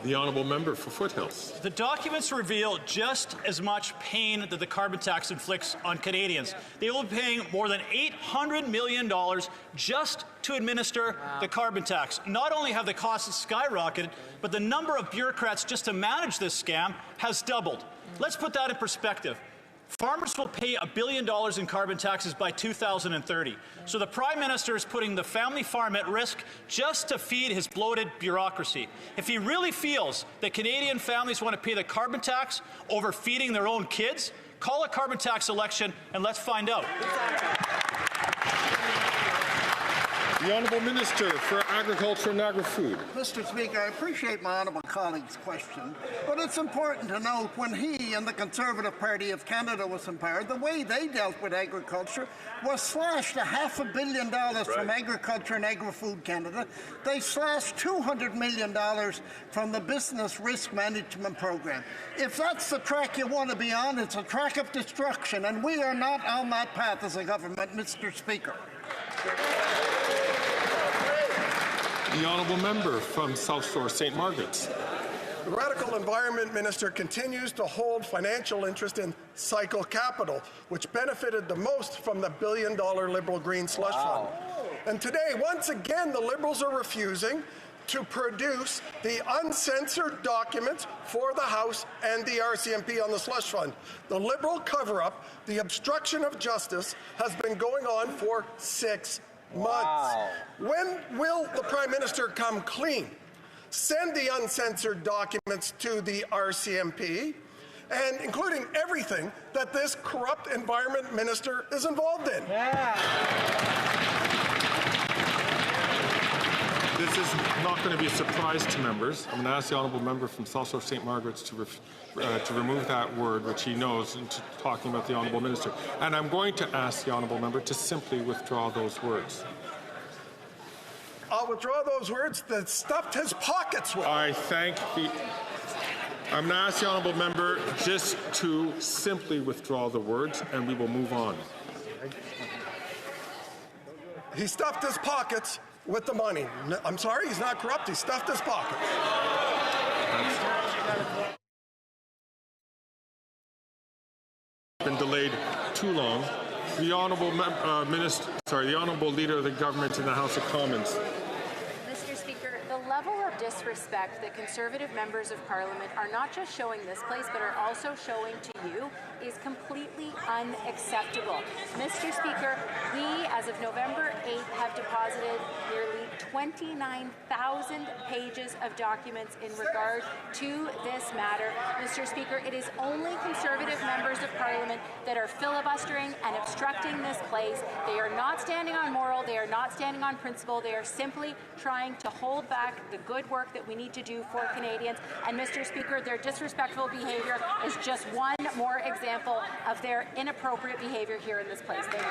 The Honourable Member for Foothills. The documents reveal just as much pain that the carbon tax inflicts on Canadians. They will be paying more than $800 million just to administer the carbon tax. Not only have the costs skyrocketed, but the number of bureaucrats just to manage this scam has doubled. Let's put that in perspective. Farmers will pay $1 billion in carbon taxes by 2030. So the Prime Minister is putting the family farm at risk just to feed his bloated bureaucracy. If he really feels that Canadian families want to pay the carbon tax over feeding their own kids, call a carbon tax election and let's find out. The Honourable Minister for Agriculture and Agri-Food. Mr. Speaker, I appreciate my honourable colleague's question, but it's important to note when he and the Conservative Party of Canada was in power, the way they dealt with agriculture was slashed $500 million from Agriculture and Agri-Food Canada. They slashed $200 million from the Business Risk Management Program. If that's the track you want to be on, it's a track of destruction, and we are not on that path as a government, Mr. Speaker. The Honourable Member from South Shore St. Margaret's. The Radical Environment Minister continues to hold financial interest in Cycle Capital, which benefited the most from the billion-dollar Liberal Green Slush Fund. And today, once again, the Liberals are refusing to produce the uncensored documents for the House and the RCMP on the slush fund. The Liberal cover-up, the obstruction of justice, has been going on for 6 months. Wow. When will the Prime Minister come clean? Send the uncensored documents to the RCMP, and including everything that this corrupt Environment Minister is involved in. This is not going to be a surprise to members. I'm going to ask the Honourable Member from South Shore St. Margaret's to remove that word, which he knows, into talking about the Honourable Minister. And I'm going to ask the Honourable Member to simply withdraw those words. I'll withdraw those words that stuffed his pockets with. I'm going to ask the Honourable Member just to simply withdraw the words, and we will move on. He stuffed his pockets with the money. I'm sorry, he's not corrupt. He stuffed his pockets. Been delayed too long. The Honourable the Honourable Leader of the Government in the House of Commons. Mr. Speaker, the level of disrespect that Conservative members of Parliament are not just showing this place, but are also showing to you is completely unacceptable. Mr. Speaker, we, as of November 8th, have deposited nearly 29,000 pages of documents in regard to this matter. Mr. Speaker, it is only Conservative members of Parliament that are filibustering and obstructing this place. They are not standing on moral, they are not standing on principle, they are simply trying to hold back the good work that we need to do for Canadians. And Mr. Speaker, their disrespectful behaviour is just one more example of their inappropriate behaviour here in this place. Thank you.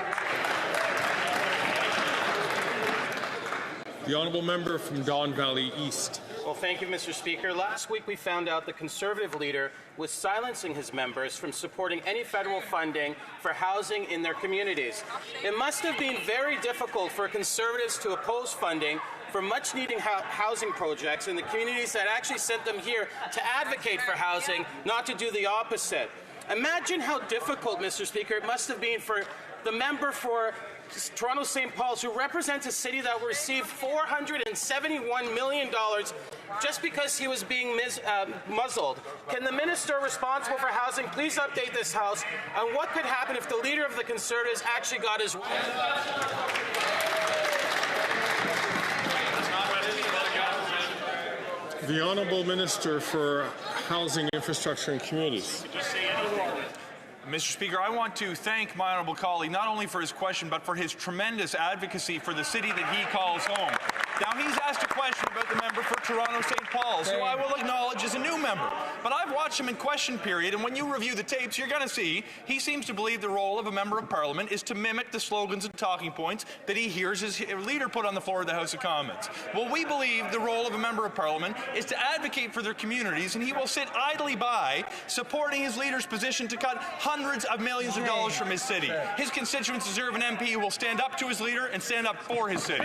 The Honourable Member from Don Valley East. Well, thank you, Mr. Speaker. Last week we found out the Conservative leader was silencing his members from supporting any federal funding for housing in their communities. It must have been very difficult for Conservatives to oppose funding for much-needed housing projects in the communities that actually sent them here to advocate for housing, not to do the opposite. Imagine how difficult, Mr. Speaker, it must have been for the member for Toronto St. Paul's, who represents a city that will receive $471 million just because he was being muzzled. Can the minister responsible for housing please update this House on what could happen if the leader of the Conservatives actually got his way? The Honourable Minister for Housing, Infrastructure and Communities. Mr. Speaker, I want to thank my honourable colleague not only for his question, but for his tremendous advocacy for the city that he calls home. Now, he's asked a question about the member for Toronto St. Paul's, who I will acknowledge is a new member. But I've watched him in question period, and when you review the tapes, you're going to see he seems to believe the role of a member of Parliament is to mimic the slogans and talking points that he hears his leader put on the floor of the House of Commons. Well, we believe the role of a member of Parliament is to advocate for their communities, and he will sit idly by supporting his leader's position to cut hundreds of millions of dollars from his city. His constituents deserve an MP who will stand up to his leader and stand up for his city.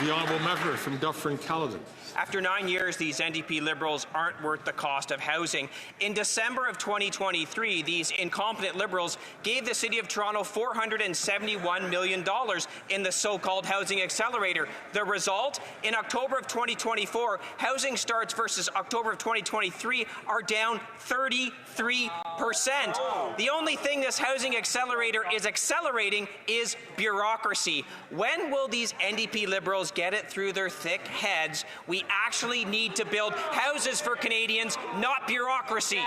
The Honourable Member from Dufferin-Caledon. After 9 years, these NDP Liberals aren't worth the cost of housing. In December of 2023, these incompetent Liberals gave the City of Toronto $471 million in the so-called Housing Accelerator. The result? In October of 2024, housing starts versus October of 2023 are down 33%. The only thing this Housing Accelerator is accelerating is bureaucracy. When will these NDP Liberals get it through their thick heads? We actually need to build houses for Canadians, not bureaucracy.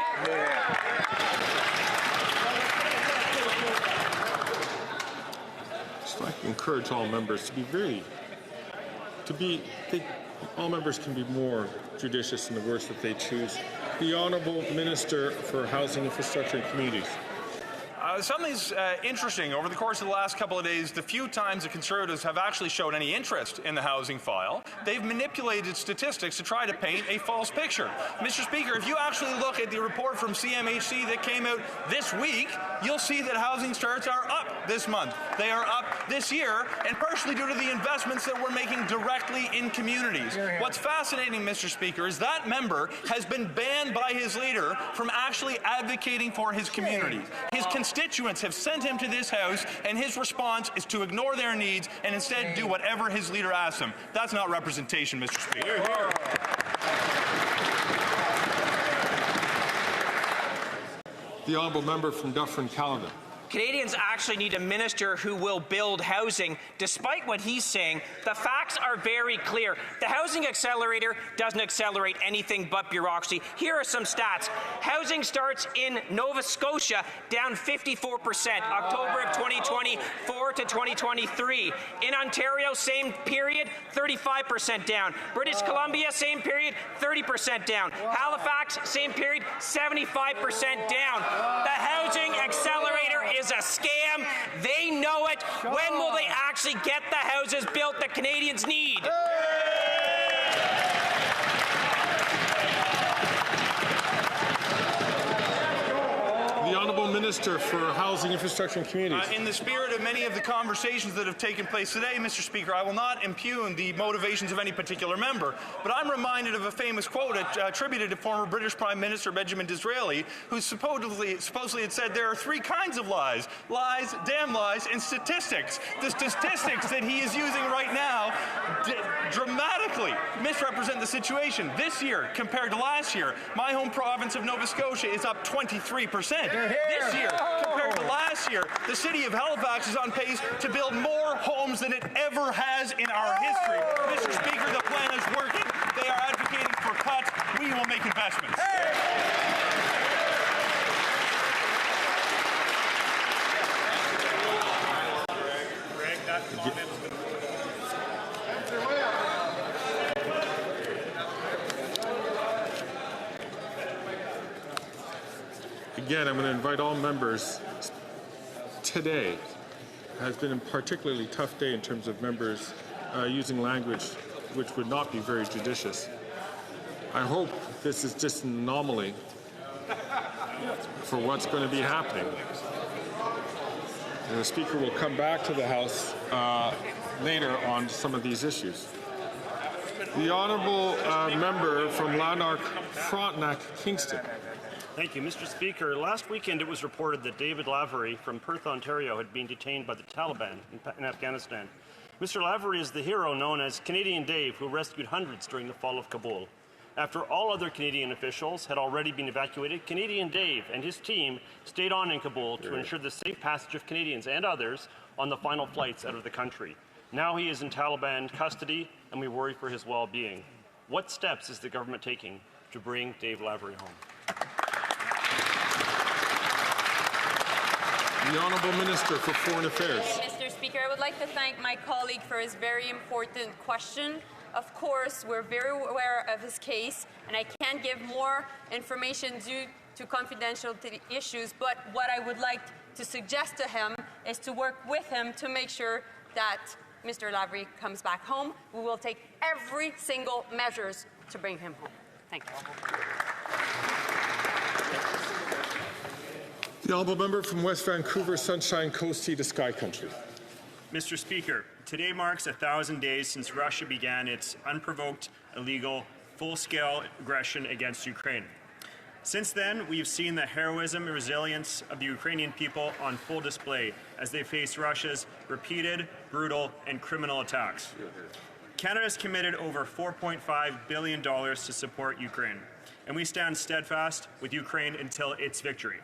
So I encourage all members all members can be more judicious in the words that they choose. The Honourable Minister for Housing, Infrastructure and Communities. Something's interesting. Over the course of the last couple of days, the few times the Conservatives have actually shown any interest in the housing file, they've manipulated statistics to try to paint a false picture. Mr. Speaker, if you actually look at the report from CMHC that came out this week, you'll see that housing starts are up this month. They are up this year, and partially due to the investments that we're making directly in communities. What's fascinating, Mr. Speaker, is that member has been banned by his leader from actually advocating for his communities. His constituents have sent him to this House, and his response is to ignore their needs and instead do whatever his leader asks him. That's not representation, Mr. Speaker. The Honourable Member from Dufferin-Caledon. Canadians actually need a minister who will build housing. Despite what he's saying, the facts are very clear. The Housing Accelerator doesn't accelerate anything but bureaucracy. Here are some stats. Housing starts in Nova Scotia down 54%, October of 2024 to 2023. In Ontario, same period, 35% down. British Columbia, same period, 30% down. Halifax, same period, 75% down. The Housing Accelerator is a scam. They know it. When will they actually get the houses built that Canadians need? The Honourable Minister for Housing, Infrastructure and Communities. In the spirit of many of the conversations that have taken place today, Mr. Speaker, I will not impugn the motivations of any particular member, but I'm reminded of a famous quote attributed to former British Prime Minister Benjamin Disraeli, who supposedly had said there are three kinds of lies: lies, damn lies, and statistics. The statistics that he is using right now dramatically misrepresent the situation. This year, compared to last year, my home province of Nova Scotia is up 23%. This year, compared to last year, the city of Halifax is on pace to build more homes than it ever has in our history. Mr. Speaker, the plan is working. They are advocating for cuts. We will make investments. Again, I'm going to invite all members. Today has been a particularly tough day in terms of members using language which would not be very judicious. I hope this is just an anomaly for what's going to be happening. And the Speaker will come back to the House later on some of these issues. The Honourable Member from Lanark, Frontenac, Kingston. Thank you, Mr. Speaker. Last weekend it was reported that David Lavery from Perth, Ontario had been detained by the Taliban in Afghanistan. Mr. Lavery is the hero known as Canadian Dave, who rescued hundreds during the fall of Kabul. After all other Canadian officials had already been evacuated, Canadian Dave and his team stayed on in Kabul to ensure the safe passage of Canadians and others on the final flights out of the country. Now he is in Taliban custody, and we worry for his well-being. What steps is the government taking to bring Dave Lavery home? The Honourable Minister for Foreign Affairs. Mr. Speaker, I would like to thank my colleague for his very important question. Of course, we're very aware of his case, and I can't give more information due to confidentiality issues, but what I would like to suggest to him is to work with him to make sure that Mr. Lavery comes back home. We will take every single measures to bring him home. Thank you. The Honourable Member from West Vancouver, Sunshine Coast, Sea to Sky Country. Mr. Speaker, today marks 1,000 days since Russia began its unprovoked, illegal, full-scale aggression against Ukraine. Since then, we've seen the heroism and resilience of the Ukrainian people on full display as they face Russia's repeated, brutal, and criminal attacks. Canada has committed over $4.5 billion to support Ukraine, and we stand steadfast with Ukraine until its victory.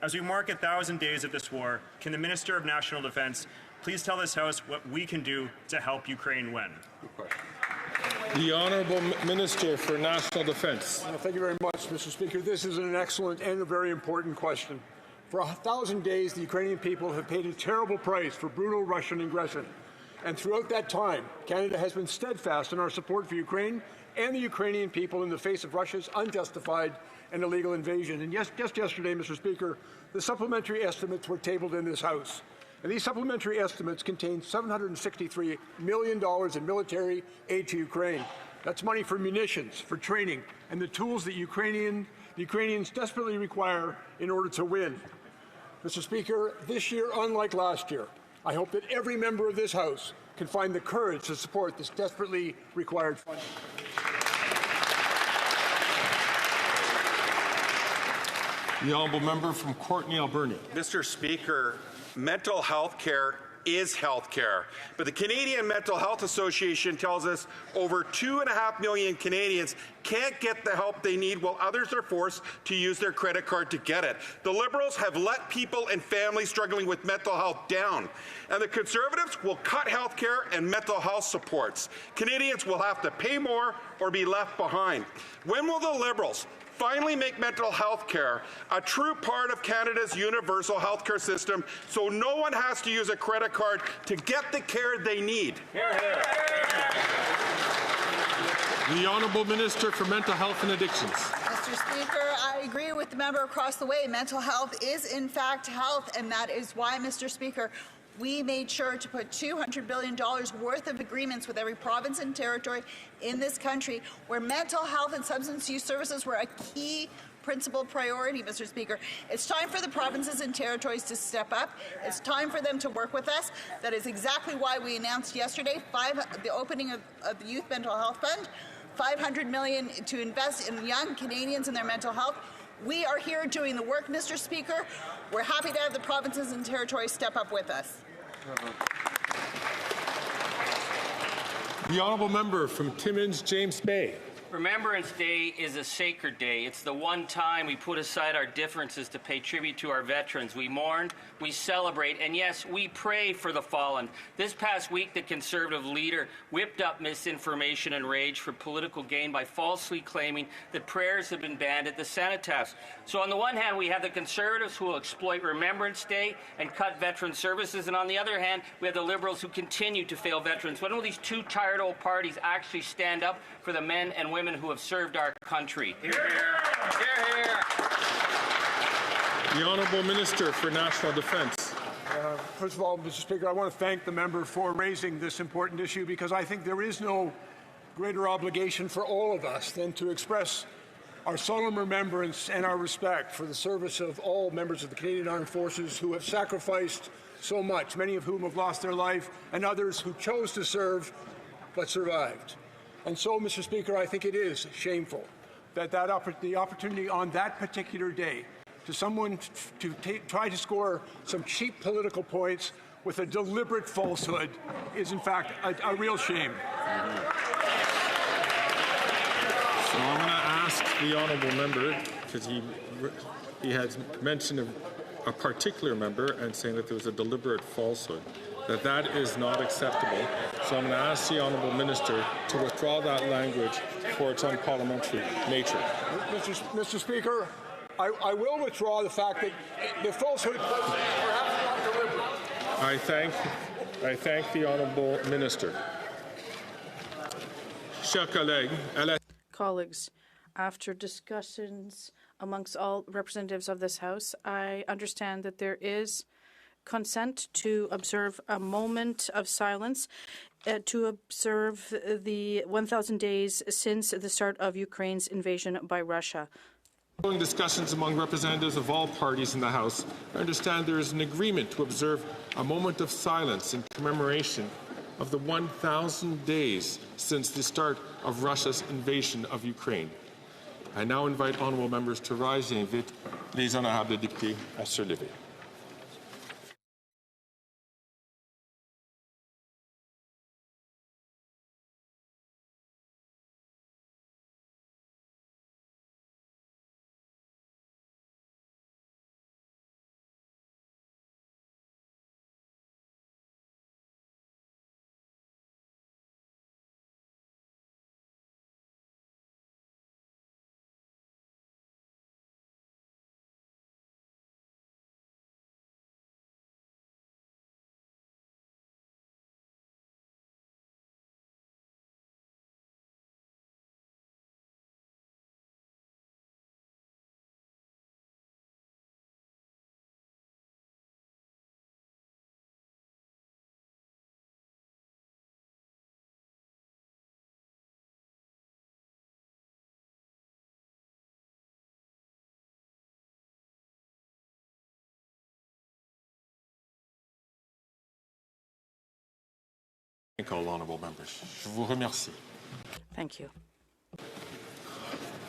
As we mark 1,000 days of this war, can the Minister of National Defence please tell this House what we can do to help Ukraine win? The Honourable Minister for National Defence. Thank you very much, Mr. Speaker. This is an excellent and a very important question. For 1,000 days, the Ukrainian people have paid a terrible price for brutal Russian aggression. And throughout that time, Canada has been steadfast in our support for Ukraine and the Ukrainian people in the face of Russia's unjustified and illegal invasion. And yes, just yesterday, Mr. Speaker, the supplementary estimates were tabled in this House. And these supplementary estimates contain $763 million in military aid to Ukraine. That's money for munitions, for training, and the tools that Ukrainians desperately require in order to win. Mr. Speaker, this year, unlike last year, I hope that every member of this House can find the courage to support this desperately required funding. The Honourable Member from Courtenay, Alberni. Mr. Speaker, mental health care is health care. But the Canadian Mental Health Association tells us over 2.5 million Canadians can't get the help they need while others are forced to use their credit card to get it. The Liberals have let people and families struggling with mental health down. And the Conservatives will cut health care and mental health supports. Canadians will have to pay more or be left behind. When will the Liberals finally make mental health care a true part of Canada's universal health care system so no one has to use a credit card to get the care they need? Hear, hear. The Honourable Minister for Mental Health and Addictions. Mr. Speaker, I agree with the member across the way. Mental health is in fact health, and that is why, Mr. Speaker, we made sure to put $200 billion worth of agreements with every province and territory in this country where mental health and substance use services were a key principal priority, Mr. Speaker. It's time for the provinces and territories to step up. It's time for them to work with us. That is exactly why we announced yesterday the opening of the Youth Mental Health Fund, $500 million to invest in young Canadians and their mental health. We are here doing the work, Mr. Speaker. We're happy to have the provinces and territories step up with us. The Honourable Member from Timmins, James Bay. Remembrance Day is a sacred day. It's the one time we put aside our differences to pay tribute to our veterans. We mourn, we celebrate, and yes, we pray for the fallen. This past week, the Conservative leader whipped up misinformation and rage for political gain by falsely claiming that prayers have been banned at the Cenotaphs. So on the one hand, we have the Conservatives who will exploit Remembrance Day and cut veteran services, and on the other hand, we have the Liberals who continue to fail veterans. When will these two tired old parties actually stand up for the men and women who have served our country? Hear, hear. Hear, hear. The Honourable Minister for National Defence. First of all, Mr. Speaker, I want to thank the member for raising this important issue because I think there is no greater obligation for all of us than to express our solemn remembrance and our respect for the service of all members of the Canadian Armed Forces who have sacrificed so much, many of whom have lost their life, and others who chose to serve but survived. And so, Mr. Speaker, I think it is shameful that the opportunity on that particular day to someone to try to score some cheap political points with a deliberate falsehood is, in fact, a real shame. So I'm going to ask the honourable member, because he has mentioned a particular member and saying that there was a deliberate falsehood, that is not acceptable. So I'm going to ask the honourable minister to withdraw that language for its unparliamentary nature. Mr. Speaker, I will withdraw the fact that the falsehood was perhaps not deliberate. I thank the honourable minister. Chers collègues, Colleagues, after discussions amongst all representatives of this House, I understand that there is consent to observe a moment of silence to observe the 1,000 days since the start of Ukraine's invasion by Russia. Following discussions among representatives of all parties in the House, I understand there is an agreement to observe a moment of silence in commemoration of the 1,000 days since the start of Russia's invasion of Ukraine. I now invite honourable members to rise et invite les honorables députés à se lever. Thank all honourable members. Je vous remercie. Thank you.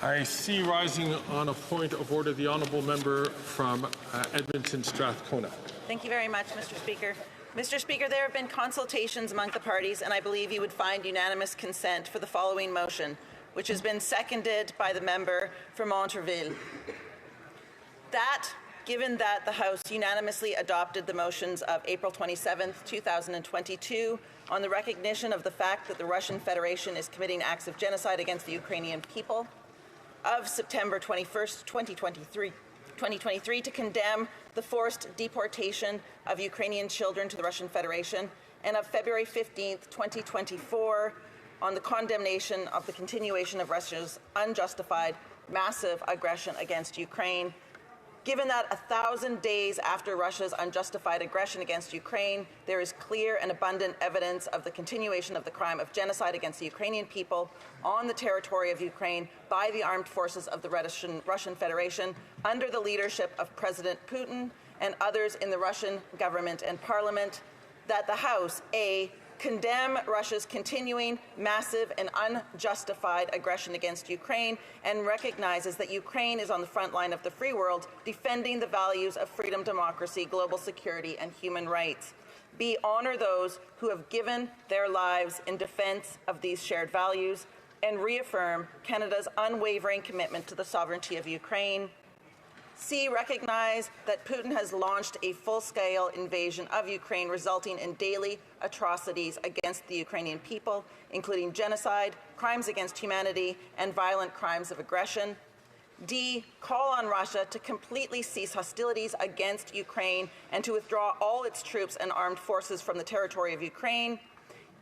I see rising on a point of order the honourable member from Edmonton Strathcona. Thank you very much, Mr. Speaker. Mr. Speaker, there have been consultations among the parties, and I believe you would find unanimous consent for the following motion, which has been seconded by the member for Montreville. Given that the House unanimously adopted the motions of April 27, 2022, on the recognition of the fact that the Russian Federation is committing acts of genocide against the Ukrainian people, of September 21, 2023, to condemn the forced deportation of Ukrainian children to the Russian Federation, and of February 15, 2024, on the condemnation of the continuation of Russia's unjustified, massive aggression against Ukraine. Given that 1,000 days after Russia's unjustified aggression against Ukraine, there is clear and abundant evidence of the continuation of the crime of genocide against the Ukrainian people on the territory of Ukraine by the armed forces of the Russian Federation under the leadership of President Putin and others in the Russian government and parliament, that the House, A, condemn Russia's continuing massive and unjustified aggression against Ukraine and recognizes that Ukraine is on the front line of the free world defending the values of freedom, democracy, global security, and human rights. B, honor those who have given their lives in defense of these shared values and reaffirm Canada's unwavering commitment to the sovereignty of Ukraine. C, recognize that Putin has launched a full-scale invasion of Ukraine resulting in daily atrocities against the Ukrainian people, including genocide, crimes against humanity, and violent crimes of aggression. D, call on Russia to completely cease hostilities against Ukraine and to withdraw all its troops and armed forces from the territory of Ukraine.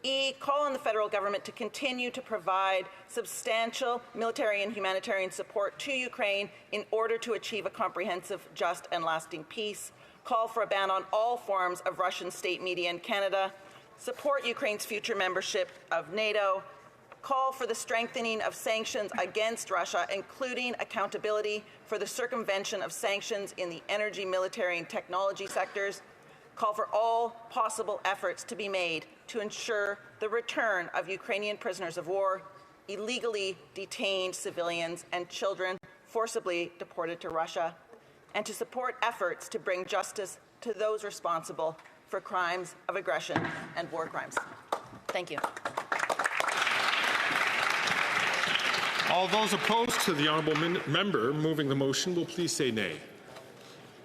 E, call on the federal government to continue to provide substantial military and humanitarian support to Ukraine in order to achieve a comprehensive, just, and lasting peace. Call for a ban on all forms of Russian state media in Canada. Support Ukraine's future membership of NATO. Call for the strengthening of sanctions against Russia, including accountability for the circumvention of sanctions in the energy, military, and technology sectors. Call for all possible efforts to be made to ensure the return of Ukrainian prisoners of war, illegally detained civilians, and children forcibly deported to Russia, and to support efforts to bring justice to those responsible for crimes of aggression and war crimes. Thank you. All those opposed to the honourable member moving the motion will please say nay.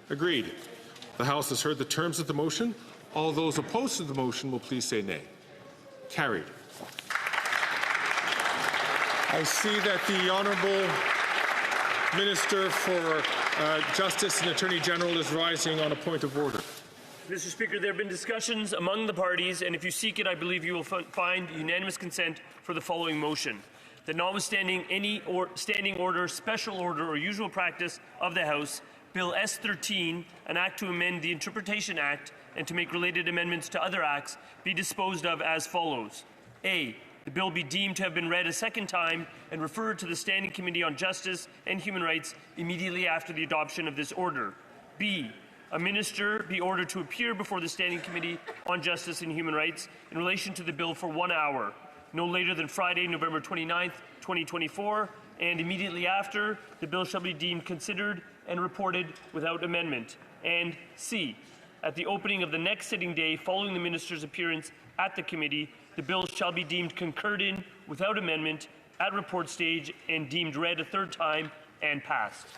Agreed. The House has heard the terms of the motion. All those opposed to the motion will please say nay. Carried. I see that the Honourable Minister for Justice and Attorney General is rising on a point of order. Mr. Speaker, there have been discussions among the parties, and if you seek it, I believe you will find unanimous consent for the following motion. That notwithstanding any standing order, special order, or usual practice of the House, Bill S-13, an act to amend the Interpretation Act and to make related amendments to other acts, be disposed of as follows. A, the bill be deemed to have been read a second time and referred to the Standing Committee on Justice and Human Rights immediately after the adoption of this order. B, a minister be ordered to appear before the Standing Committee on Justice and Human Rights in relation to the bill for 1 hour, no later than Friday, November 29th, 2024, and immediately after, the bill shall be deemed considered and reported without amendment. And C, at the opening of the next sitting day following the minister's appearance at the committee, the bill shall be deemed concurred in without amendment at report stage and deemed read a third time and passed.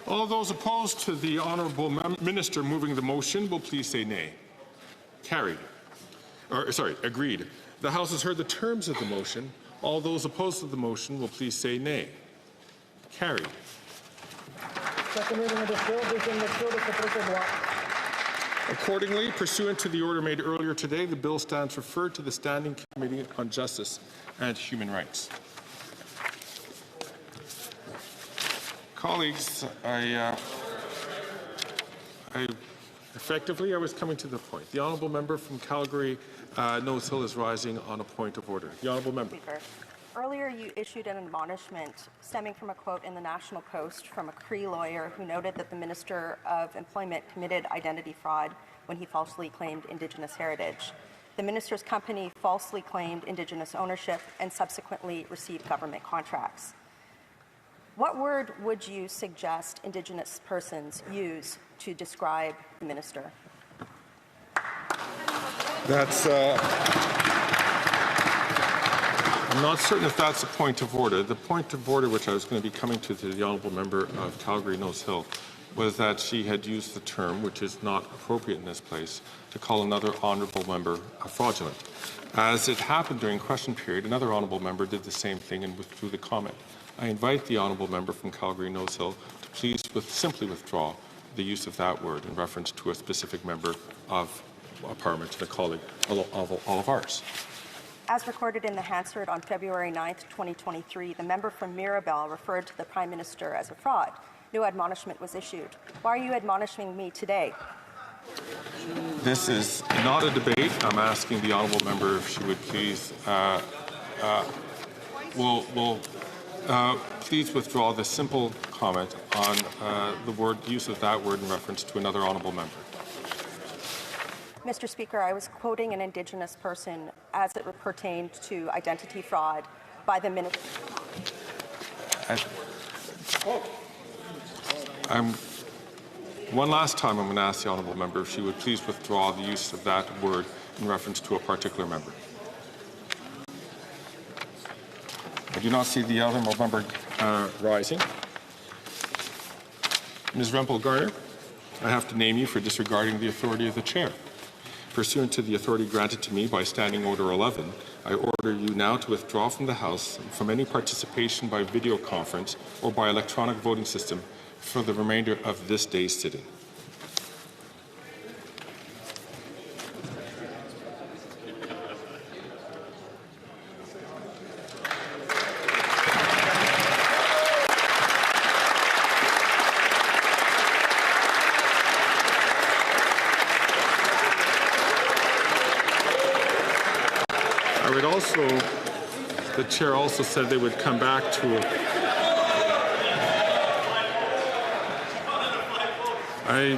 All those opposed to the honourable minister moving the motion will please say nay. Carried. Agreed. The House has heard the terms of the motion. All those opposed to the motion will please say nay. Carried. Accordingly, pursuant to the order made earlier today, the bill stands referred to the Standing Committee on Justice and Human Rights. Colleagues, I was coming to the point. The honourable member from Calgary Nose Hill is rising on a point of order. The honourable member. Speaker, earlier you issued an admonishment stemming from a quote in the National Post from a Cree lawyer who noted that the Minister of Employment committed identity fraud when he falsely claimed Indigenous heritage. The minister's company falsely claimed Indigenous ownership and subsequently received government contracts. What word would you suggest Indigenous persons use to describe the minister? That's I'm not certain if that's a point of order. The point of order which I was going to be coming to the honourable member of Calgary Nose Hill was that she had used the term, which is not appropriate in this place, to call another honourable member fraudulent. As it happened during question period, another honourable member did the same thing and withdrew the comment. I invite the honourable member from Calgary Nose Hill to please simply withdraw the use of that word in reference to a specific member of Parliament and a colleague of all of ours. As recorded in the Hansard on February 9th, 2023, the member from Mirabel referred to the Prime Minister as a fraud. No admonishment was issued. Why are you admonishing me today? This is not a debate. I'm asking the honourable member if she would please please withdraw the simple comment on the use of that word in reference to another honourable member. Mr. Speaker, I was quoting an Indigenous person as it pertained to identity fraud by the Minister. One last time, I'm going to ask the honourable member if she would please withdraw the use of that word in reference to a particular member. I do not see the honourable member rising. Ms. Rempel-Garner, I have to name you for disregarding the authority of the chair. Pursuant to the authority granted to me by Standing Order 11, I order you now to withdraw from the House from any participation by video conference or by electronic voting system for the remainder of this day's sitting. the chair also said they would come back to it. I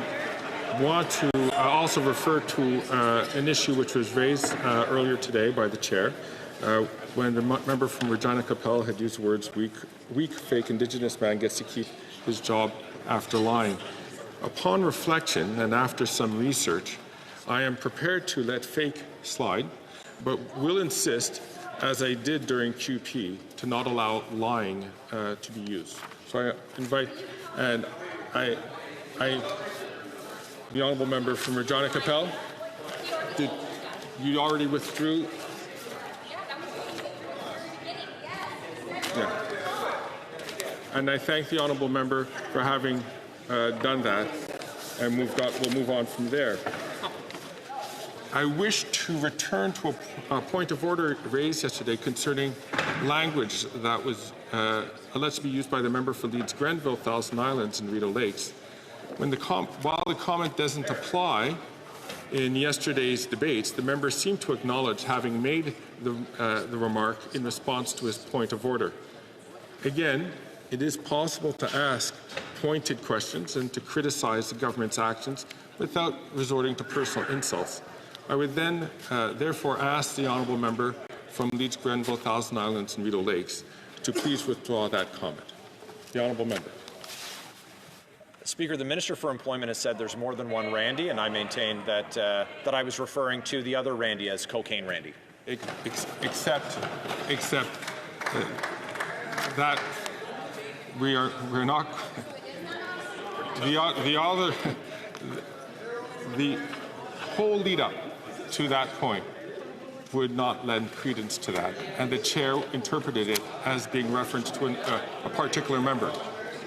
want to also refer to an issue which was raised earlier today by the chair when the member from Regina Capel had used the words weak, fake Indigenous man gets to keep his job after lying. Upon reflection and after some research, I am prepared to let fake slide, but will insist, as I did during QP, to not allow lying to be used. So I invite, and the honourable member from Regina Capel, did you already withdrew? Yeah. And I thank the honourable member for having done that, and we'll move on from there. I wish to return to a point of order raised yesterday concerning language that was alleged to be used by the member for Leeds Grenville, Thousand Islands, and Rideau Lakes. While the comment doesn't apply in yesterday's debates, the member seemed to acknowledge having made the remark in response to his point of order. Again, it is possible to ask pointed questions and to criticize the government's actions without resorting to personal insults. I would then therefore ask the honourable member from Leeds Grenville, Thousand Islands, and Rideau Lakes to please withdraw that comment. The honourable member. Speaker, the Minister for Employment has said there's more than one Randy, and I maintain that that I was referring to the other Randy as Cocaine Randy. Except that we're not the whole lead up to that point would not lend credence to that, and the chair interpreted it as being referenced to a particular member.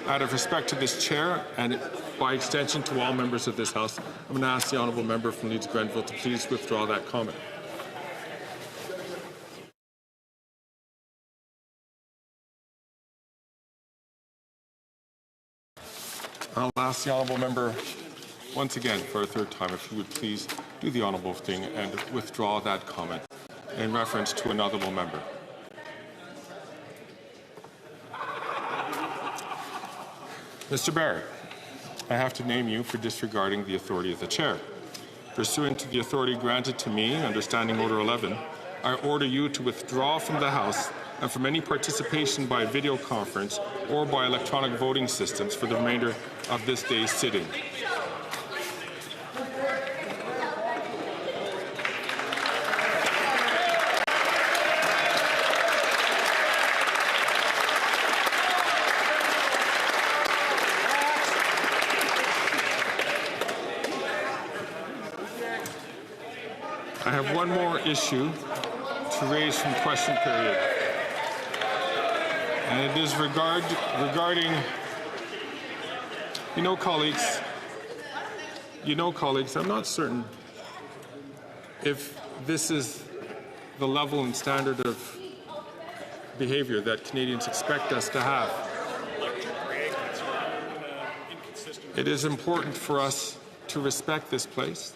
Out of respect to this chair, and by extension to all members of this House, I'm going to ask the honourable member from Leeds Grenville to please withdraw that comment. I'll ask the honourable member once again for a third time if he would please do the honourable thing and withdraw that comment in reference to an honourable member. Mr. Barrett, I have to name you for disregarding the authority of the chair. Pursuant to the authority granted to me under Standing Order 11, I order you to withdraw from the House and from any participation by video conference or by electronic voting systems for the remainder of this day's sitting. I have one more issue to raise from question period, and it is regarding, colleagues, I'm not certain if this is the level and standard of behavior that Canadians expect us to have. It is important for us to respect this place,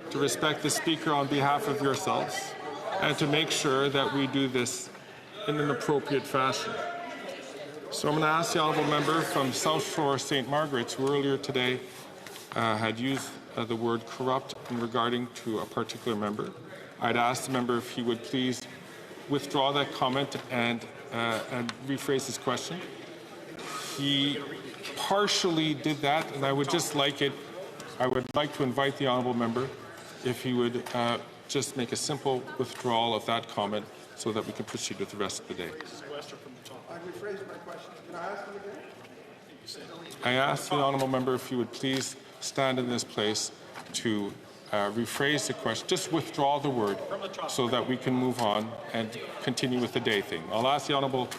to respect the Speaker on behalf of yourselves, and to make sure that we do this in an appropriate fashion. So I'm going to ask the honourable member from South Shore St. Margaret's, who earlier today had used the word corrupt in regarding to a particular member. I'd ask the member if he would please withdraw that comment and rephrase his question. He partially did that, and I would like to invite the honourable member if he would just make a simple withdrawal of that comment so that we can proceed with the rest of the day. I rephrased my question. Can I ask him again? I ask the honourable member if he would please stand in this place to rephrase the question, just withdraw the word so that we can move on and continue with the day thing. I'll ask the honourable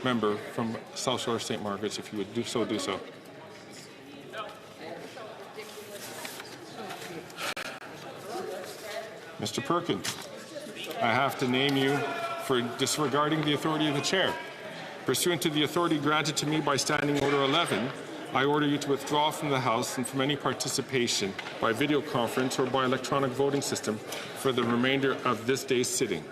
member from South Shore St. Margaret's if he would do so. Mr. Perkins, I have to name you for disregarding the authority of the chair. Pursuant to the authority granted to me by Standing Order 11, I order you to withdraw from the House and from any participation by video conference or by electronic voting system for the remainder of this day's sitting.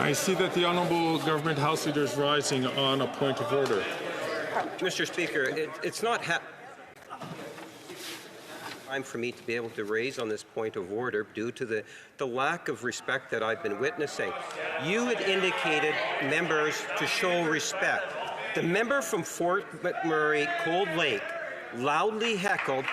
I see that the Honourable Government House Leader is rising on a point of order. Mr. Speaker, it's not time for me to be able to raise on this point of order due to the lack of respect that I've been witnessing. You had indicated members to show respect. The member from Fort McMurray, Cold Lake, loudly heckled